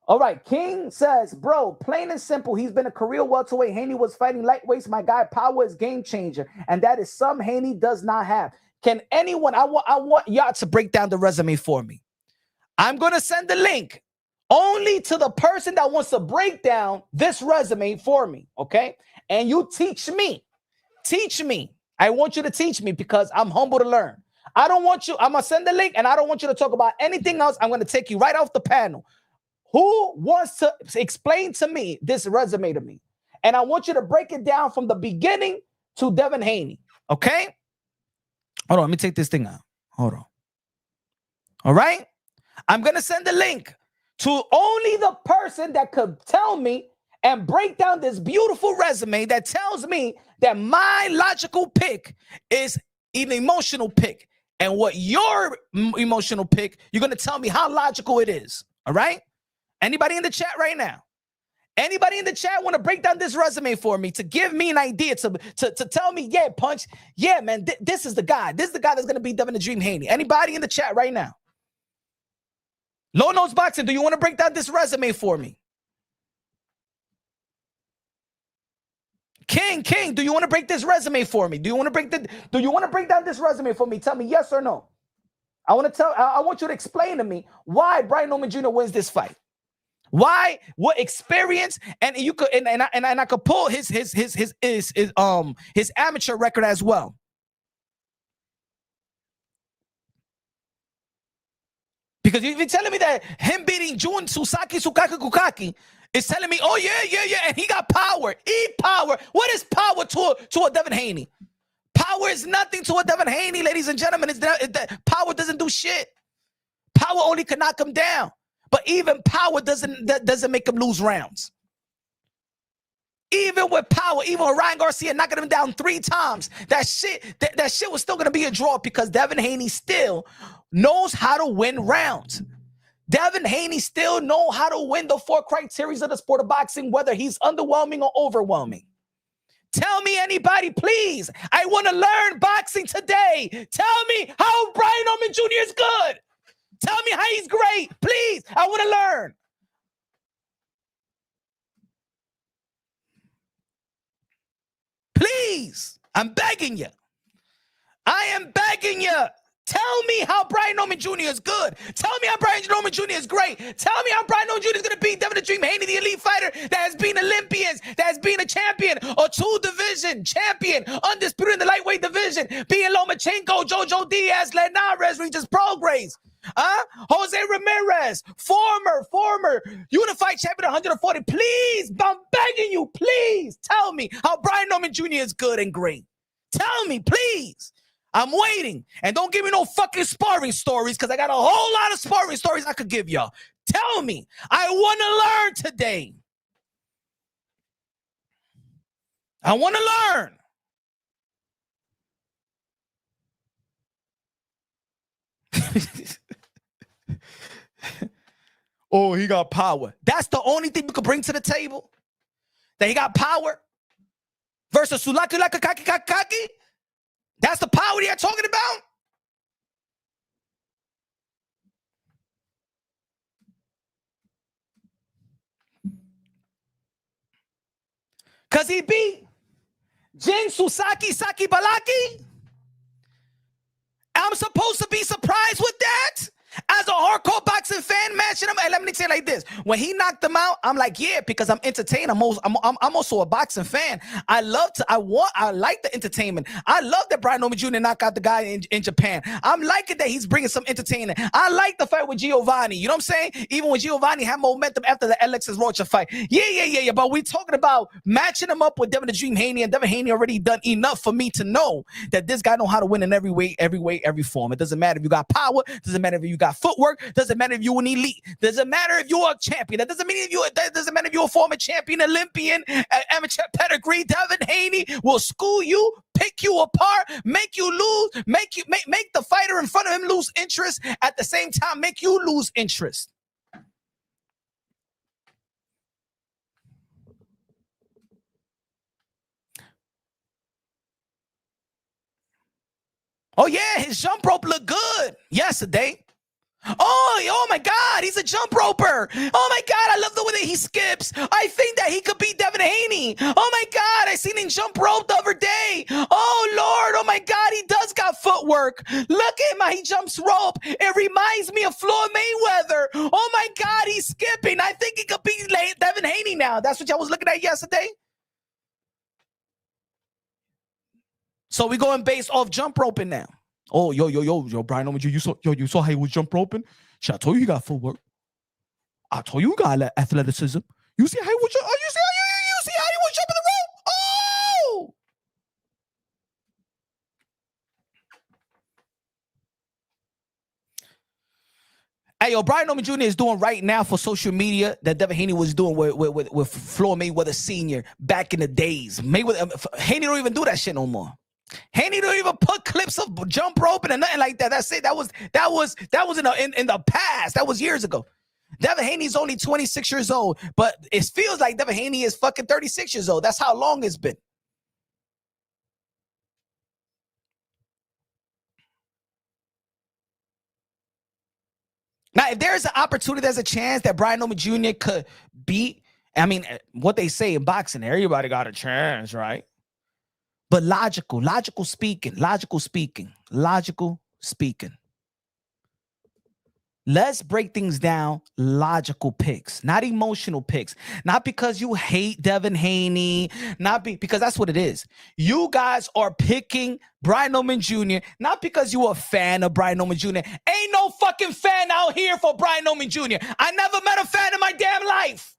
[SPEAKER 2] All right, King says, bro, plain and simple, he's been a career welterweight. Haney was fighting lightweights, my guy. Power is game changer, and that is some Haney does not have. Can anyone, I want y'all to break down the resume for me. I'm going to send the link only to the person that wants to break down this resume for me, okay? And you teach me. Teach me. I want you to teach me because I'm humble to learn. I don't want you, I'm going to send the link and I don't want you to talk about anything else. I'm going to take you right off the panel. Who wants to explain to me this resume to me? And I want you to break it down from the beginning to Devin Haney, okay? Hold on, let me take this thing out. Hold on. All right? I'm going to send the link to only the person that could tell me and break down this beautiful resume that tells me that my logical pick is an emotional pick. And what your emotional pick, you're going to tell me how logical it is. All right? Anybody in the chat right now? Anybody in the chat want to break down this resume for me to give me an idea to tell me, yeah, Punch, yeah, man, this is the guy. This is the guy that's going to beat Devin the Dream Haney. Anybody in the chat right now? Low Nose Boxing, do you want to break down this resume for me? King, do you want to break this resume for me? Do you want to break down this resume for me? Tell me yes or no. I want you to explain to me why Brian Norman Jr. wins this fight. Why? What experience? And you could and I could pull his amateur record as well. Because you've been telling me that him beating Jun Kukaki is telling me, oh yeah, and he got power. Power. What is power to a Devin Haney? Power is nothing to a Devin Haney, ladies and gentlemen. Power doesn't do shit. Power only can knock him down. But even power doesn't make him lose rounds. Even with power, even with Ryan Garcia knocking him down 3 times, that shit was still gonna be a draw because Devin Haney still knows how to win rounds. Devin Haney still knows how to win the 4 criteria of the sport of boxing, whether he's underwhelming or overwhelming. Tell me anybody, please. I want to learn boxing today. Tell me how Brian Norman Jr. is good. Tell me how he's great. Please, I want to learn. Please, I'm begging you. I am begging you. Tell me how Brian Norman Jr. is good. Tell me how Brian Norman Jr. is great. Tell me how Brian Norman Jr. is going to beat Devin the Dream Haney, the elite fighter that has been Olympians, that has been a champion, a 2-division champion, undisputed in the lightweight division, being Lomachenko, Jojo Diaz, Linares, Regis Prograis. Jose Ramirez, former unified champion 140. Please, I'm begging you, please tell me how Brian Norman Jr. is good and great. Tell me, please. I'm waiting. And don't give me no fucking sparring stories because I got a whole lot of sparring stories I could give y'all. Tell me. I want to learn today. I want to learn. Oh, he got power. That's the only thing you could bring to the table? That he got power? Versus Sulaki Kaki? That's the power they're talking about? Because he beat Jin Susaki Saki Balaki? I'm supposed to be surprised with that? As a hardcore boxing fan, matching him, and let me say it like this: when he knocked him out, I'm like, yeah, because I'm entertained. I'm also a boxing fan. I like the entertainment. I love that Brian Norman Jr. knocked out the guy in Japan. I'm liking that he's bringing some entertainment. I like the fight with Giovanni. You know what I'm saying? Even when Giovanni had momentum after the Alexis Rocha fight. Yeah. But we're talking about matching him up with Devin the Dream Haney, and Devin Haney already done enough for me to know that this guy know how to win in every way, every form. It doesn't matter if you got power. It doesn't matter if you got footwork. Doesn't matter if you're an elite. Doesn't matter if you're a champion. That doesn't matter if you're a former champion, Olympian, amateur pedigree. Devin Haney will school you, pick you apart, make you lose, make the fighter in front of him lose interest. At the same time, make you lose interest. Oh yeah, his jump rope looked good yesterday. Oh my God, he's a jump roper. Oh my God, I love the way that he skips. I think that he could beat Devin Haney. Oh my God, I seen him jump rope the other day. Oh Lord, oh my God, he does got footwork. Look at him how he jumps rope. It reminds me of Floyd Mayweather. Oh my God, he's skipping. I think he could beat Devin Haney now. That's what y'all was looking at yesterday. So we going based off jump roping now. Oh, yo, Brian Norman Jr., you saw how he was jump roping? Shit, I told you he got footwork. I told you he got athleticism. You see how he was you see how he was jumping the rope? Oh! Hey, yo, Brian Norman Jr. is doing right now for social media that Devin Haney was doing with Floyd Mayweather Sr. back in the days. Haney don't even do that shit no more. Haney don't even put clips of jump roping and nothing like that. That's it. That was in the past. That was years ago. Devin Haney's only 26 years old, but it feels like Devin Haney is fucking 36 years old. That's how long it's been. Now, if there's an opportunity, there's a chance that Brian Norman Jr. could beat I mean, what they say in boxing, everybody got a chance, right? But logical speaking. Let's break things down. Logical picks, not emotional picks. Not because you hate Devin Haney, because that's what it is. You guys are picking Brian Norman Jr. not because you're a fan of Brian Norman Jr. Ain't no fucking fan out here for Brian Norman Jr. I never met a fan in my damn life.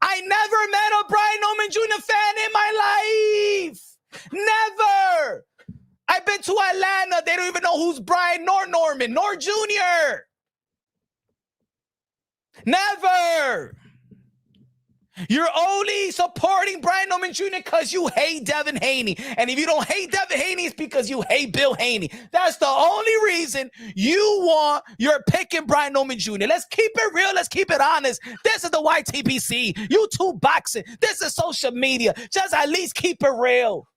[SPEAKER 2] I never met a Brian Norman Jr. fan in my life. Never. I've been to Atlanta. They don't even know who's Brian nor Norman nor Jr. Never. You're only supporting Brian Norman Jr. because you hate Devin Haney. And if you don't hate Devin Haney, it's because you hate Bill Haney. That's the only reason you're picking Brian Norman Jr. Let's keep it real. Let's keep it honest. This is the YTBC. YouTube boxing. This is social media. Just at least keep it real.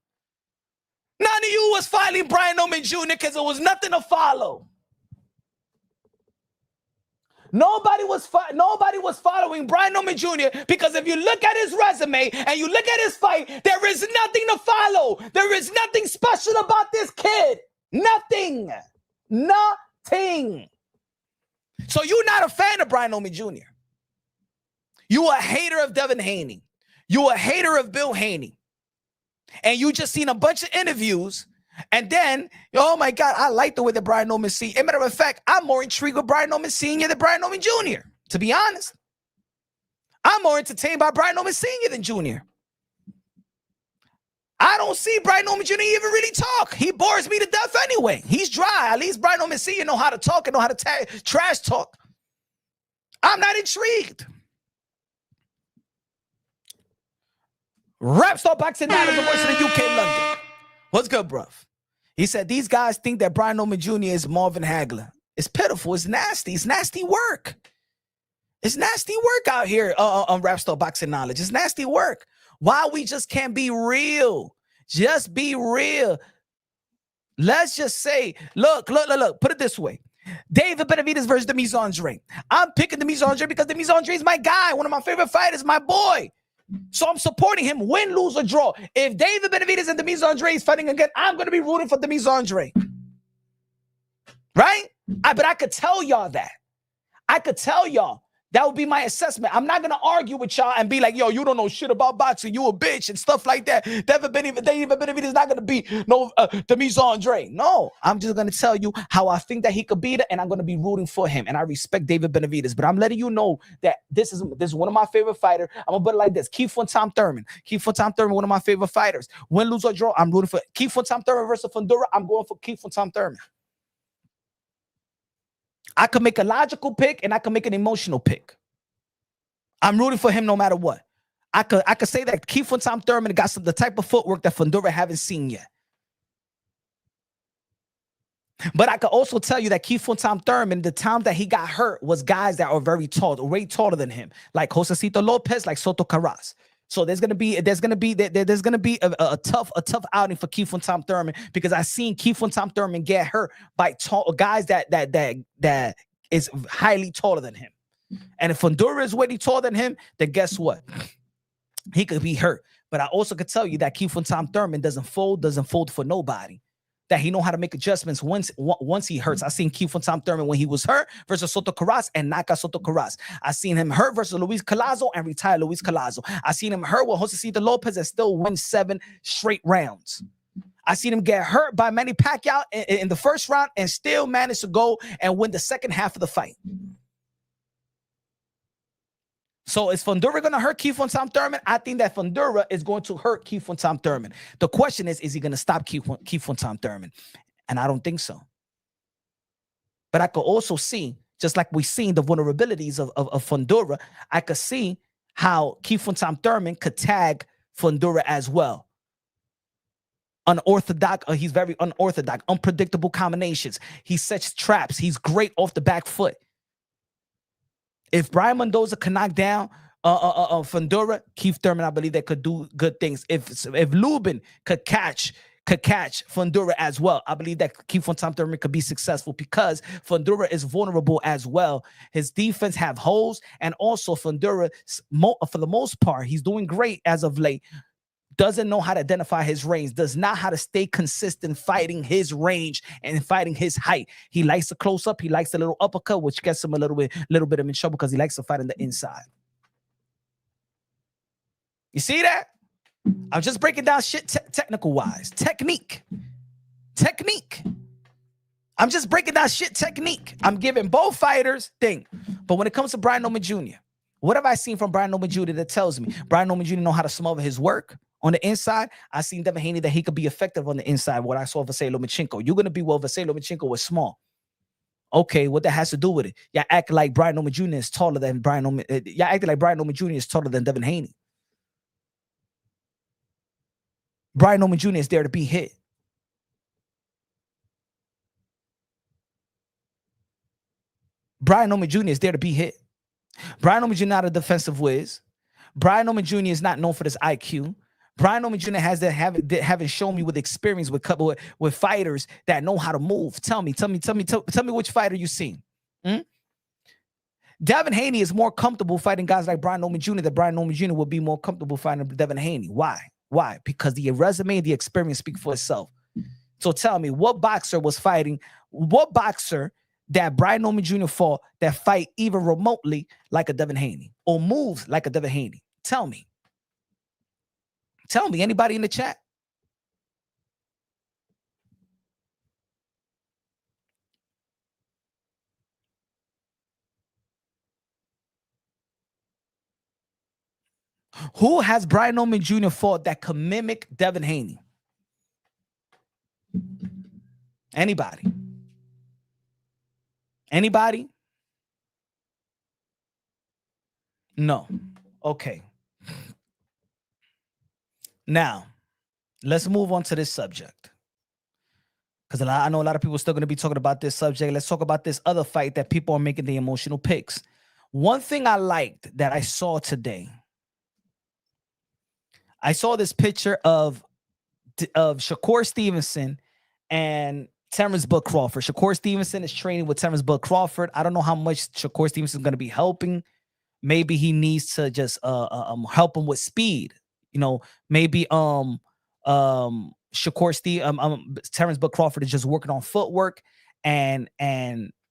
[SPEAKER 2] None of you was fighting Brian Norman Jr. because there was nothing to follow. Nobody was following Brian Norman Jr. because if you look at his resume and you look at his fight, there is nothing to follow. There is nothing special about this kid. Nothing. So you're not a fan of Brian Norman Jr. You a hater of Devin Haney. You a hater of Bill Haney. And you just seen a bunch of interviews. And then, oh my God, I like the way that Brian Norman Sr. As a matter of fact, I'm more intrigued with Brian Norman Sr. than Brian Norman Jr. To be honest, I'm more entertained by Brian Norman Sr. than Jr. I don't see Brian Norman Jr. even really talk. He bores me to death anyway. He's dry. At least Brian Norman Sr. know how to talk and know how to trash talk. I'm not intrigued. Rap Star Boxing Now is the voice of the UK London. What's good, bruv? He said, these guys think that Brian Norman Jr. is Marvin Hagler. It's pitiful. It's nasty. It's nasty work. It's nasty work out here on Rap Star Boxing Knowledge. It's nasty work. Why we just can't be real? Just be real. Let's just say, look. Put it this way. David Benavidez versus Demise Andre. I'm picking Demise Andre because Demise Andre is my guy. One of my favorite fighters, my boy. So I'm supporting him, win, lose, or draw. If David Benavidez and Demise Andre is fighting again, I'm going to be rooting for Demise Andre. Right? But I could tell y'all that. That would be my assessment. I'm not going to argue with y'all and be like, yo, you don't know shit about boxing. You a bitch and stuff like that. David Benavidez is not going to be no Demise Andre. No, I'm just going to tell you how I think that he could beat it, and I'm going to be rooting for him. And I respect David Benavidez, but I'm letting you know that this is one of my favorite fighters. I'm going to put it like this. Keith Fontam Thurman, one of my favorite fighters. Win, lose, or draw, I'm rooting for Keith Fontam Thurman versus Fundora. I'm going for Keith Fontam Thurman. I could make a logical pick and I could make an emotional pick. I'm rooting for him no matter what. I could say that Keith Fontam Thurman got the type of footwork that Fundora haven't seen yet. But I could also tell you that Keith Fontam Thurman, the time that he got hurt was guys that are very tall, way taller than him, like Josecito Lopez, like Soto Carras. So there's gonna be a tough outing for Keith Fontam Thurman because I seen Keith Fontam Thurman get hurt by guys that is highly taller than him. And if Fundora is way taller than him, then guess what? He could be hurt. But I also could tell you that Keith Fontam Thurman doesn't fold for nobody. That he know how to make adjustments once he hurts. I seen Keith Fontam Thurman when he was hurt versus Soto Carras and knock out Soto Carras. I seen him hurt versus Luis Collazo and retire Luis Collazo. I seen him hurt with Josecito Lopez and still win 7 straight rounds. I seen him get hurt by Manny Pacquiao in the first round and still manage to go and win the second half of the fight. So is Fundora going to hurt Keith Fontam Thurman? I think that Fundora is going to hurt Keith Fontam Thurman. The question is he going to stop Keith Fontam Thurman? And I don't think so. But I could also see, just like we've seen the vulnerabilities of Fundora, I could see how Keith Fontam Thurman could tag Fundora as well. Unorthodox, he's very unorthodox, unpredictable combinations. He sets traps. He's great off the back foot. If Brian Mendoza can knock down Fundora, Keith Thurman, I believe they could do good things. If Lubin could catch could catch Fundora as well. I believe that Kiefer Thurman could be successful because Fundora is vulnerable as well. His defense have holes, and also Fundora, for the most part, he's doing great as of late. Doesn't know how to identify his range, does not how to stay consistent fighting his range and fighting his height. He likes to close up. He likes a little uppercut, which gets him a little bit of in trouble because he likes to fight on the inside. You see that? I'm just breaking down shit technical wise. Technique. I'm just breaking down shit technique. I'm giving both fighters thing. But when it comes to Brian Norman Jr., what have I seen from Brian Norman Jr. that tells me Brian Norman Jr. know how to smother his work on the inside? I seen Devin Haney that he could be effective on the inside. What I saw Vasily Lomachenko. You're going to be well, Vasily Lomachenko was small. Okay, what that has to do with it? Y'all act like Brian Norman Jr. is taller than Brian Norman. Y'all acting like Brian Norman Jr. is taller than Devin Haney. Brian Norman Jr. is there to be hit. Brian Norman Jr. is there to be hit. Brian Norman Jr. not a defensive whiz. Brian Norman Jr. is not known for this IQ. Brian Norman Jr. has that haven't shown me with experience with fighters that know how to move. Tell me which fighter you seen. Devin Haney is more comfortable fighting guys like Brian Norman Jr. than Brian Norman Jr. would be more comfortable fighting Devin Haney. Why? Because the resume and the experience speak for itself. So tell me, what boxer that Brian Norman Jr. fought that fight even remotely like a Devin Haney or moves like a Devin Haney? Tell me, anybody in the chat? Who has Brian Norman Jr. fought that could mimic Devin Haney? Anybody? No. Okay. Now, let's move on to this subject. Because I know a lot of people are still going to be talking about this subject. Let's talk about this other fight that people are making the emotional picks. One thing I liked that I saw today, I saw this picture of Shakur Stevenson and Terrence Bud Crawford. Shakur Stevenson is training with Terrence Bud Crawford. I don't know how much Shakur Stevenson is going to be helping. Maybe he needs to just help him with speed. You know, maybe Terrence Bud Crawford is just working on footwork, and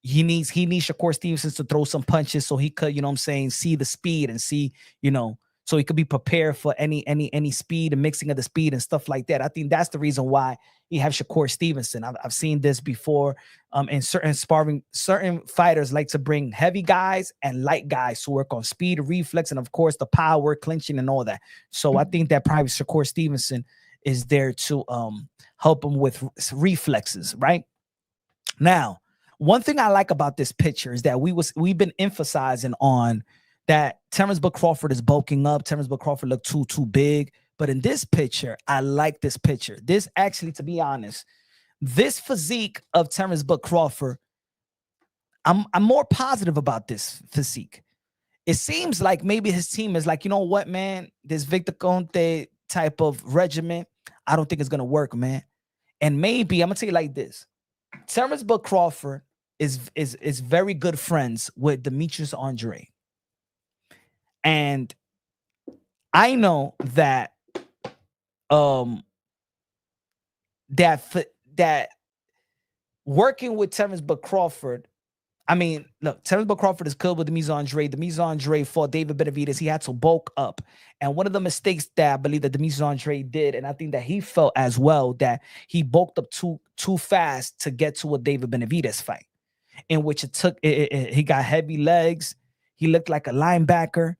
[SPEAKER 2] he needs Shakur Stevenson to throw some punches so he could, see the speed and see, so he could be prepared for any speed and mixing of the speed and stuff like that. I think that's the reason why he have Shakur Stevenson. I've seen this before. In certain sparring, certain fighters like to bring heavy guys and light guys to work on speed, reflex, and of course the power, clinching, and all that. So I think that probably Shakur Stevenson is there to help him with reflexes. Right now, one thing I like about this picture is that we've been emphasizing on that Terrence Bud Crawford is bulking up. Terrence Bud Crawford looked too big. But in this picture, I like this picture. This actually, to be honest, this physique of Terrence Bud Crawford, I'm more positive about this physique. It seems like maybe his team is like, you know what, man, this Victor Conte type of regimen, I don't think it's gonna work, man. And maybe I'm gonna tell you like this: Terrence Bud Crawford is very good friends with Demetrius Andre. And I know that that working with Terrence Bud Crawford, I mean, look, Terrence Bud Crawford is good with Demetrius Andre. Demetrius Andre fought David Benavidez. He had to bulk up. And one of the mistakes that I believe that Demetrius Andre did, and I think that he felt as well, that he bulked up too fast to get to a David Benavidez fight, in which he got heavy legs. He looked like a linebacker.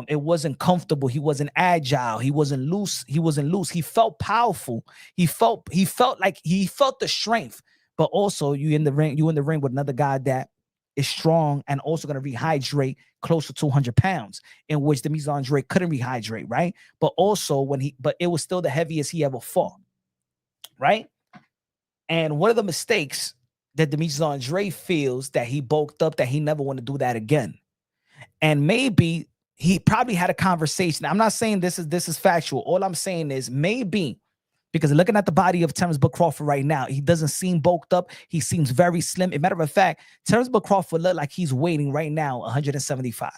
[SPEAKER 2] It wasn't comfortable. He wasn't agile. He wasn't loose. He felt powerful. He felt the strength. But also, you in the ring with another guy that is strong and also going to rehydrate close to 200 pounds, in which Demetrius Andre couldn't rehydrate, right? But also but it was still the heaviest he ever fought, right? And one of the mistakes that Demetrius Andre feels that he bulked up, that he never want to do that again. And maybe he probably had a conversation. I'm not saying this is factual. All I'm saying is maybe Because looking at the body of Terrence Bud Crawford right now, he doesn't seem bulked up. He seems very slim. As a matter of fact, Terrence Bud Crawford look like he's weighing right now 175.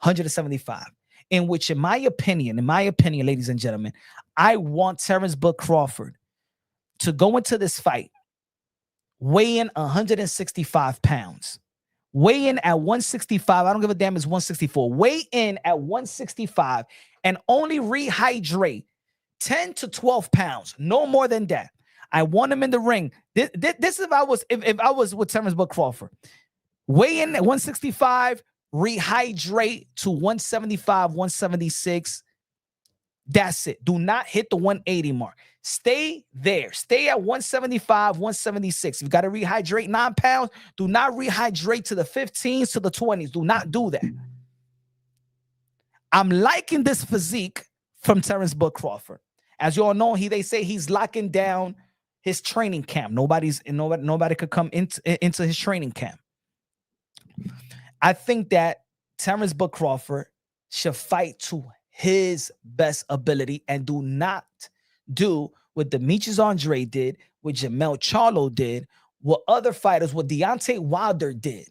[SPEAKER 2] 175. In which, in my opinion, ladies and gentlemen, I want Terrence Bud Crawford to go into this fight weighing 165 pounds. Weigh in at 165. I don't give a damn, it's 164. Weigh in at 165 and only rehydrate 10 to 12 pounds, no more than that. I want him in the ring. This if I was with Terrence Bud Crawford. Weigh in at 165, rehydrate to 175, 176. That's it. Do not hit the 180 mark. Stay there. Stay at 175, 176. You've got to rehydrate 9 pounds. Do not rehydrate to the 15s, to the 20s. Do not do that. I'm liking this physique from Terrence Bud Crawford. As you all know, they say he's locking down his training camp. Nobody could come into his training camp. I think that Terrence Bud Crawford should fight to his best ability and do not do what Demetrius Andre did, what Jamel Charlo did, what other fighters, what Deontay Wilder did.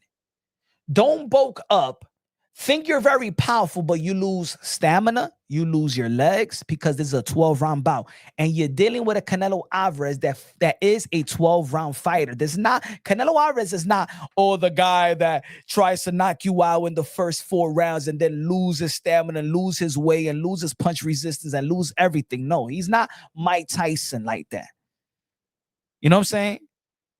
[SPEAKER 2] Don't bulk up. Think you're very powerful, but you lose stamina, you lose your legs because this is a 12-round bout. And you're dealing with a Canelo Alvarez that is a 12-round fighter. Canelo Alvarez is not, the guy that tries to knock you out in the first 4 rounds and then lose his stamina and lose his weight and lose his punch resistance and lose everything. No, he's not Mike Tyson like that. You know what I'm saying?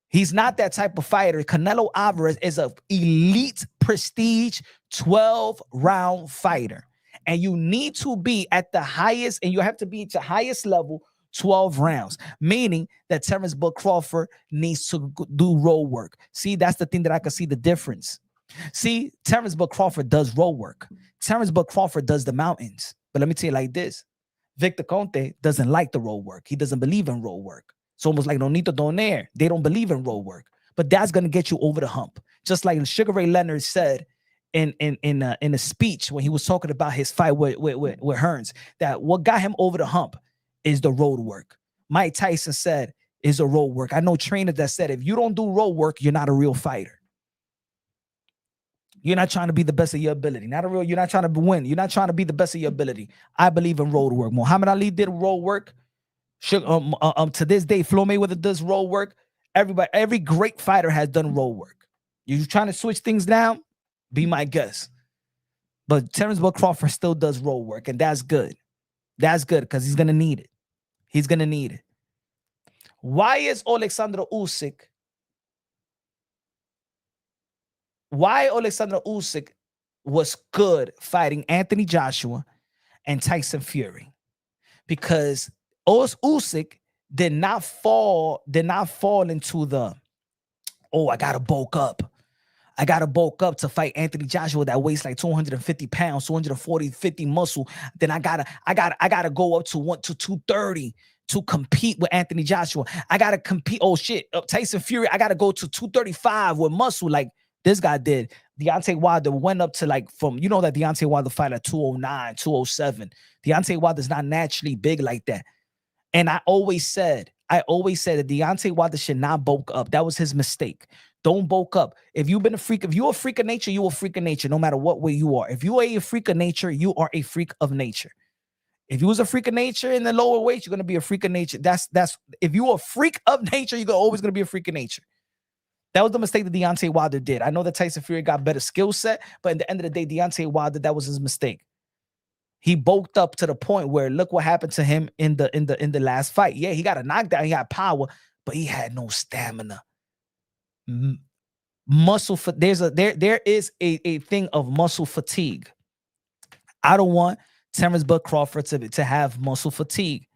[SPEAKER 2] He's not that type of fighter. Canelo Alvarez is an elite prestige 12-round fighter. And you need to be at the highest, and you have to be at the highest level 12 rounds, meaning that Terrence Bud Crawford needs to do road work. See, that's the thing that I can see the difference. See, Terrence Bud Crawford does road work. Terrence Bud Crawford does the mountains. But let me tell you like this. Victor Conte doesn't like the road work. He doesn't believe in road work. It's almost like Nonito Donaire. They don't believe in road work. But that's going to get you over the hump. Just like Sugar Ray Leonard said in a speech when he was talking about his fight with Hearns, that what got him over the hump is the road work. Mike Tyson said is a road work. I know trainers that said if you don't do road work, you're not a real fighter. You're not trying to be the best of your ability. You're not trying to win. You're not trying to be the best of your ability. I believe in road work. Muhammad Ali did road work. To this day, Floyd Mayweather does road work. Every great fighter has done road work. You're trying to switch things down? Be my guest. But Terrence Bud Crawford still does road work, and that's good. That's good because he's gonna need it. He's gonna need it. Why is Alexander Usyk? Why Alexander Usyk was good fighting Anthony Joshua and Tyson Fury? Because Usyk did not fall into the, I gotta bulk up. I gotta bulk up to fight Anthony Joshua that weighs like 250 pounds, 240, 50 muscle. Then I gotta go up to 230 to compete with Anthony Joshua. I gotta compete. Tyson Fury, I gotta go to 235 with muscle like this guy did. Deontay Wilder went up to that Deontay Wilder fight at 209, 207. Deontay Wilder's not naturally big like that. And I always said that Deontay Wilder should not bulk up. That was his mistake. Don't bulk up. If you're a freak of nature, you're a freak of nature, no matter what way you are. If you are a freak of nature, you are a freak of nature. If you was a freak of nature in the lower weight, you're gonna be a freak of nature. That's if you're a freak of nature, you're always gonna be a freak of nature. That was the mistake that Deontay Wilder did. I know that Tyson Fury got better skill set, but at the end of the day, Deontay Wilder, that was his mistake. He bulked up to the point where look what happened to him in the last fight. Yeah, he got a knockdown, he had power, but he had no stamina. Muscle there is a thing of muscle fatigue. I don't want Terrence Bud Crawford to have muscle fatigue.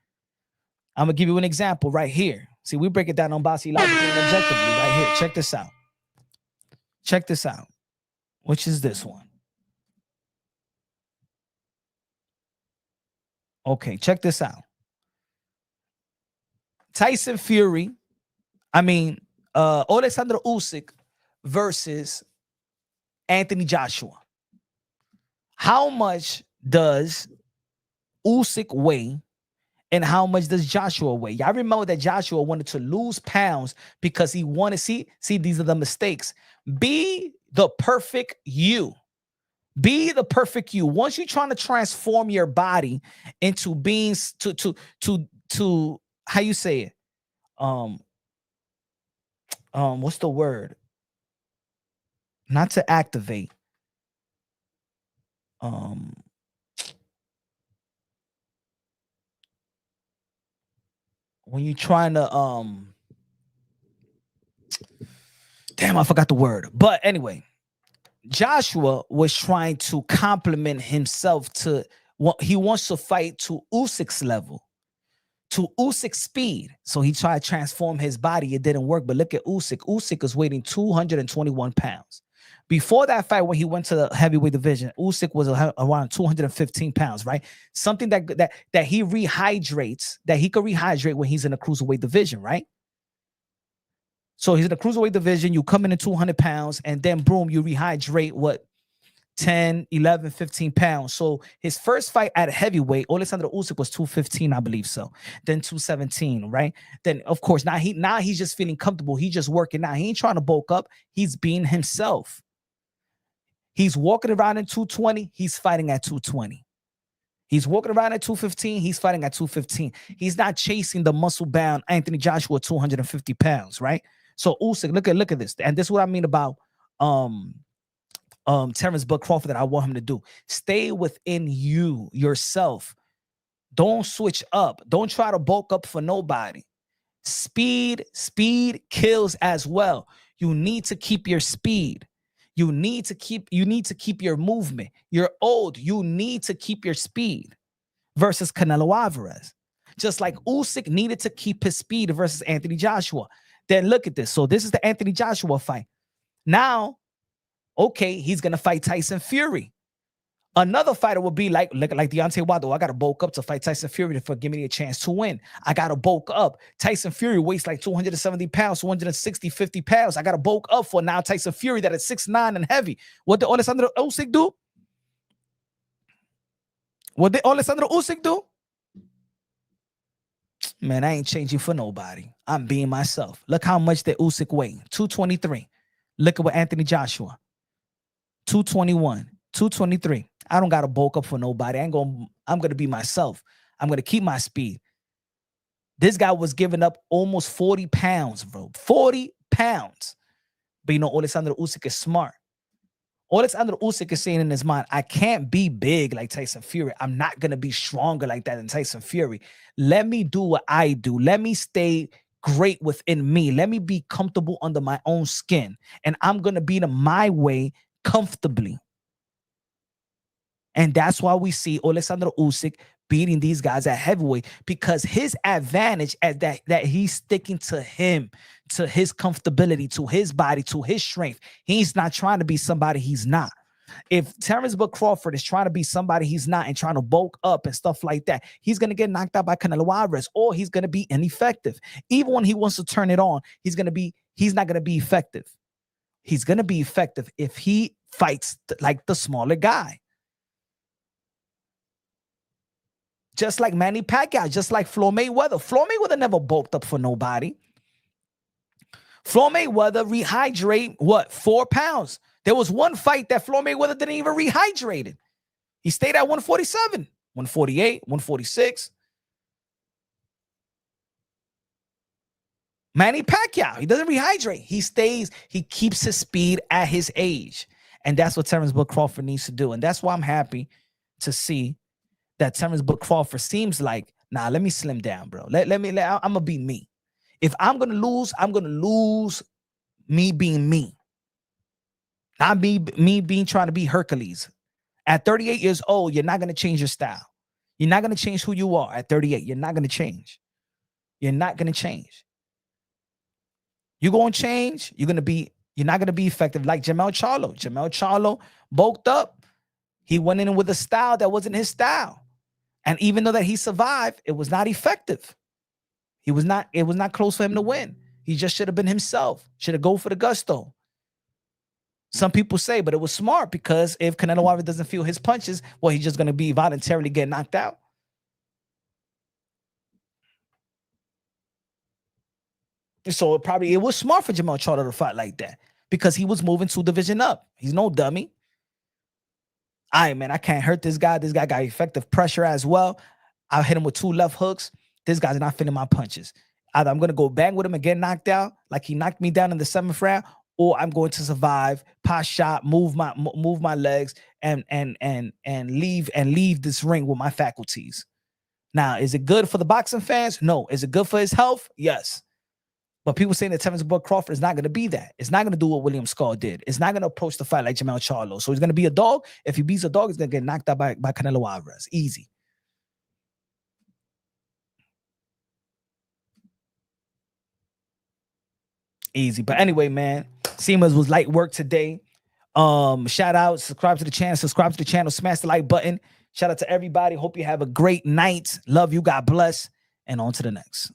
[SPEAKER 2] I'm gonna give you an example right here. See, we break it down on Bossy Logically and Objectively right here. Check this out. Check this out. Which is this one? Okay, check this out. Tyson Fury, Alexander Usyk versus Anthony Joshua. How much does Usyk weigh And how much does Joshua weigh? Y'all remember that Joshua wanted to lose pounds because he wanted, see, these are the mistakes. Be the perfect you. Be the perfect you. Once you're trying to transform your body into being to how you say it? What's the word? Not to activate. When you're trying to damn, I forgot the word. But anyway, Joshua was trying to compliment himself to what he wants to fight to Usyk's level, to Usyk's speed. So he tried to transform his body. It didn't work. But look at Usyk. Usyk is weighing 221 pounds. Before that fight, when he went to the heavyweight division, Usyk was around 215 pounds, right? Something that he rehydrates, that he could rehydrate when he's in the cruiserweight division, right? So he's in the cruiserweight division. You come in at 200 pounds, and then boom, you rehydrate what? 10, 11, 15 pounds. So his first fight at heavyweight, Alexander Usyk was 215, I believe so. Then 217, right? Then of course, now he's just feeling comfortable. He's just working out. He ain't trying to bulk up. He's being himself. He's walking around in 220. He's fighting at 220. He's walking around at 215. He's fighting at 215. He's not chasing the muscle-bound Anthony Joshua 250 pounds, right? So Usyk, look at this. And this is what I mean about Terrence Bud Crawford that I want him to do. Stay within yourself. Don't switch up. Don't try to bulk up for nobody. Speed kills as well. You need to keep your speed. You need to keep your movement. You're old. You need to keep your speed versus Canelo Alvarez. Just like Usyk needed to keep his speed versus Anthony Joshua. Then look at this. So this is the Anthony Joshua fight. Now, okay, he's going to fight Tyson Fury. Another fighter would be like Deontay Wilder. I got to bulk up to fight Tyson Fury to give me a chance to win. I got to bulk up. Tyson Fury weighs like 270 pounds, 260, 50 pounds. I got to bulk up for now Tyson Fury that is 6'9" and heavy. What did Alexander Usyk do? Man, I ain't changing for nobody. I'm being myself. Look how much that Usyk weighed. 223. Look at what Anthony Joshua. 221. 223. I don't got to bulk up for nobody. I'm going to be myself. I'm going to keep my speed. This guy was giving up almost 40 pounds, bro. 40 pounds. But you know, Alexander Usyk is smart. Alexander Usyk is saying in his mind, I can't be big like Tyson Fury. I'm not going to be stronger like that than Tyson Fury. Let me do what I do. Let me stay great within me. Let me be comfortable under my own skin. And I'm going to beat him my way comfortably. And that's why we see Alexander Usyk beating these guys at heavyweight, because his advantage is that he's sticking to him, to his comfortability, to his body, to his strength. He's not trying to be somebody he's not. If Terrence Bud Crawford is trying to be somebody he's not and trying to bulk up and stuff like that, he's going to get knocked out by Canelo Alvarez, or he's going to be ineffective. Even when he wants to turn it on, he's not going to be effective. He's going to be effective if he fights like the smaller guy. Just like Manny Pacquiao, just like Floyd Mayweather. Floyd Mayweather never bulked up for nobody. Floyd Mayweather rehydrate, 4 pounds. There was one fight that Floyd Mayweather didn't even rehydrate it. He stayed at 147, 148, 146. Manny Pacquiao, he doesn't rehydrate. He stays, he keeps his speed at his age. And that's what Terrence Bud Crawford needs to do. And that's why I'm happy to see that Terrence Bud Crawford seems like, nah, let me slim down, bro. I'm going to be me. If I'm going to lose, I'm going to lose me being me. Not me being trying to be Hercules. At 38 years old, you're not going to change your style. You're not going to change who you are at 38. You're not going to change. You're not going to change. You're going to change. You're not going to be effective like Jermell Charlo. Jermell Charlo bulked up. He went in with a style that wasn't his style. And even though that he survived, it was not effective. It was not close for him to win. He just should have been himself. Should have go for the gusto. Some people say, but it was smart, because if Canelo Alvarez doesn't feel his punches, well, he's just going to be voluntarily get knocked out. So it was smart for Jermell Charlo to fight like that because he was moving 2 division up. He's no dummy. All right, man, I can't hurt this guy. This guy got effective pressure as well. I'll hit him with 2 left hooks. This guy's not fitting my punches. Either I'm going to go bang with him and get knocked out like he knocked me down in the 7th round, or I'm going to survive, pot shot, move my legs, and leave this ring with my faculties. Now, is it good for the boxing fans? No. Is it good for his health? Yes. But people saying that Tevin Crawford is not going to be that. It's not going to do what William Skull did. It's not going to approach the fight like Jermell Charlo. So he's going to be a dog. If he beats a dog, he's going to get knocked out by Canelo Alvarez. Easy. Easy. But anyway, man, Seamers was light work today. Shout out, subscribe to the channel, smash the like button. Shout out to everybody. Hope you have a great night. Love you. God bless. And on to the next.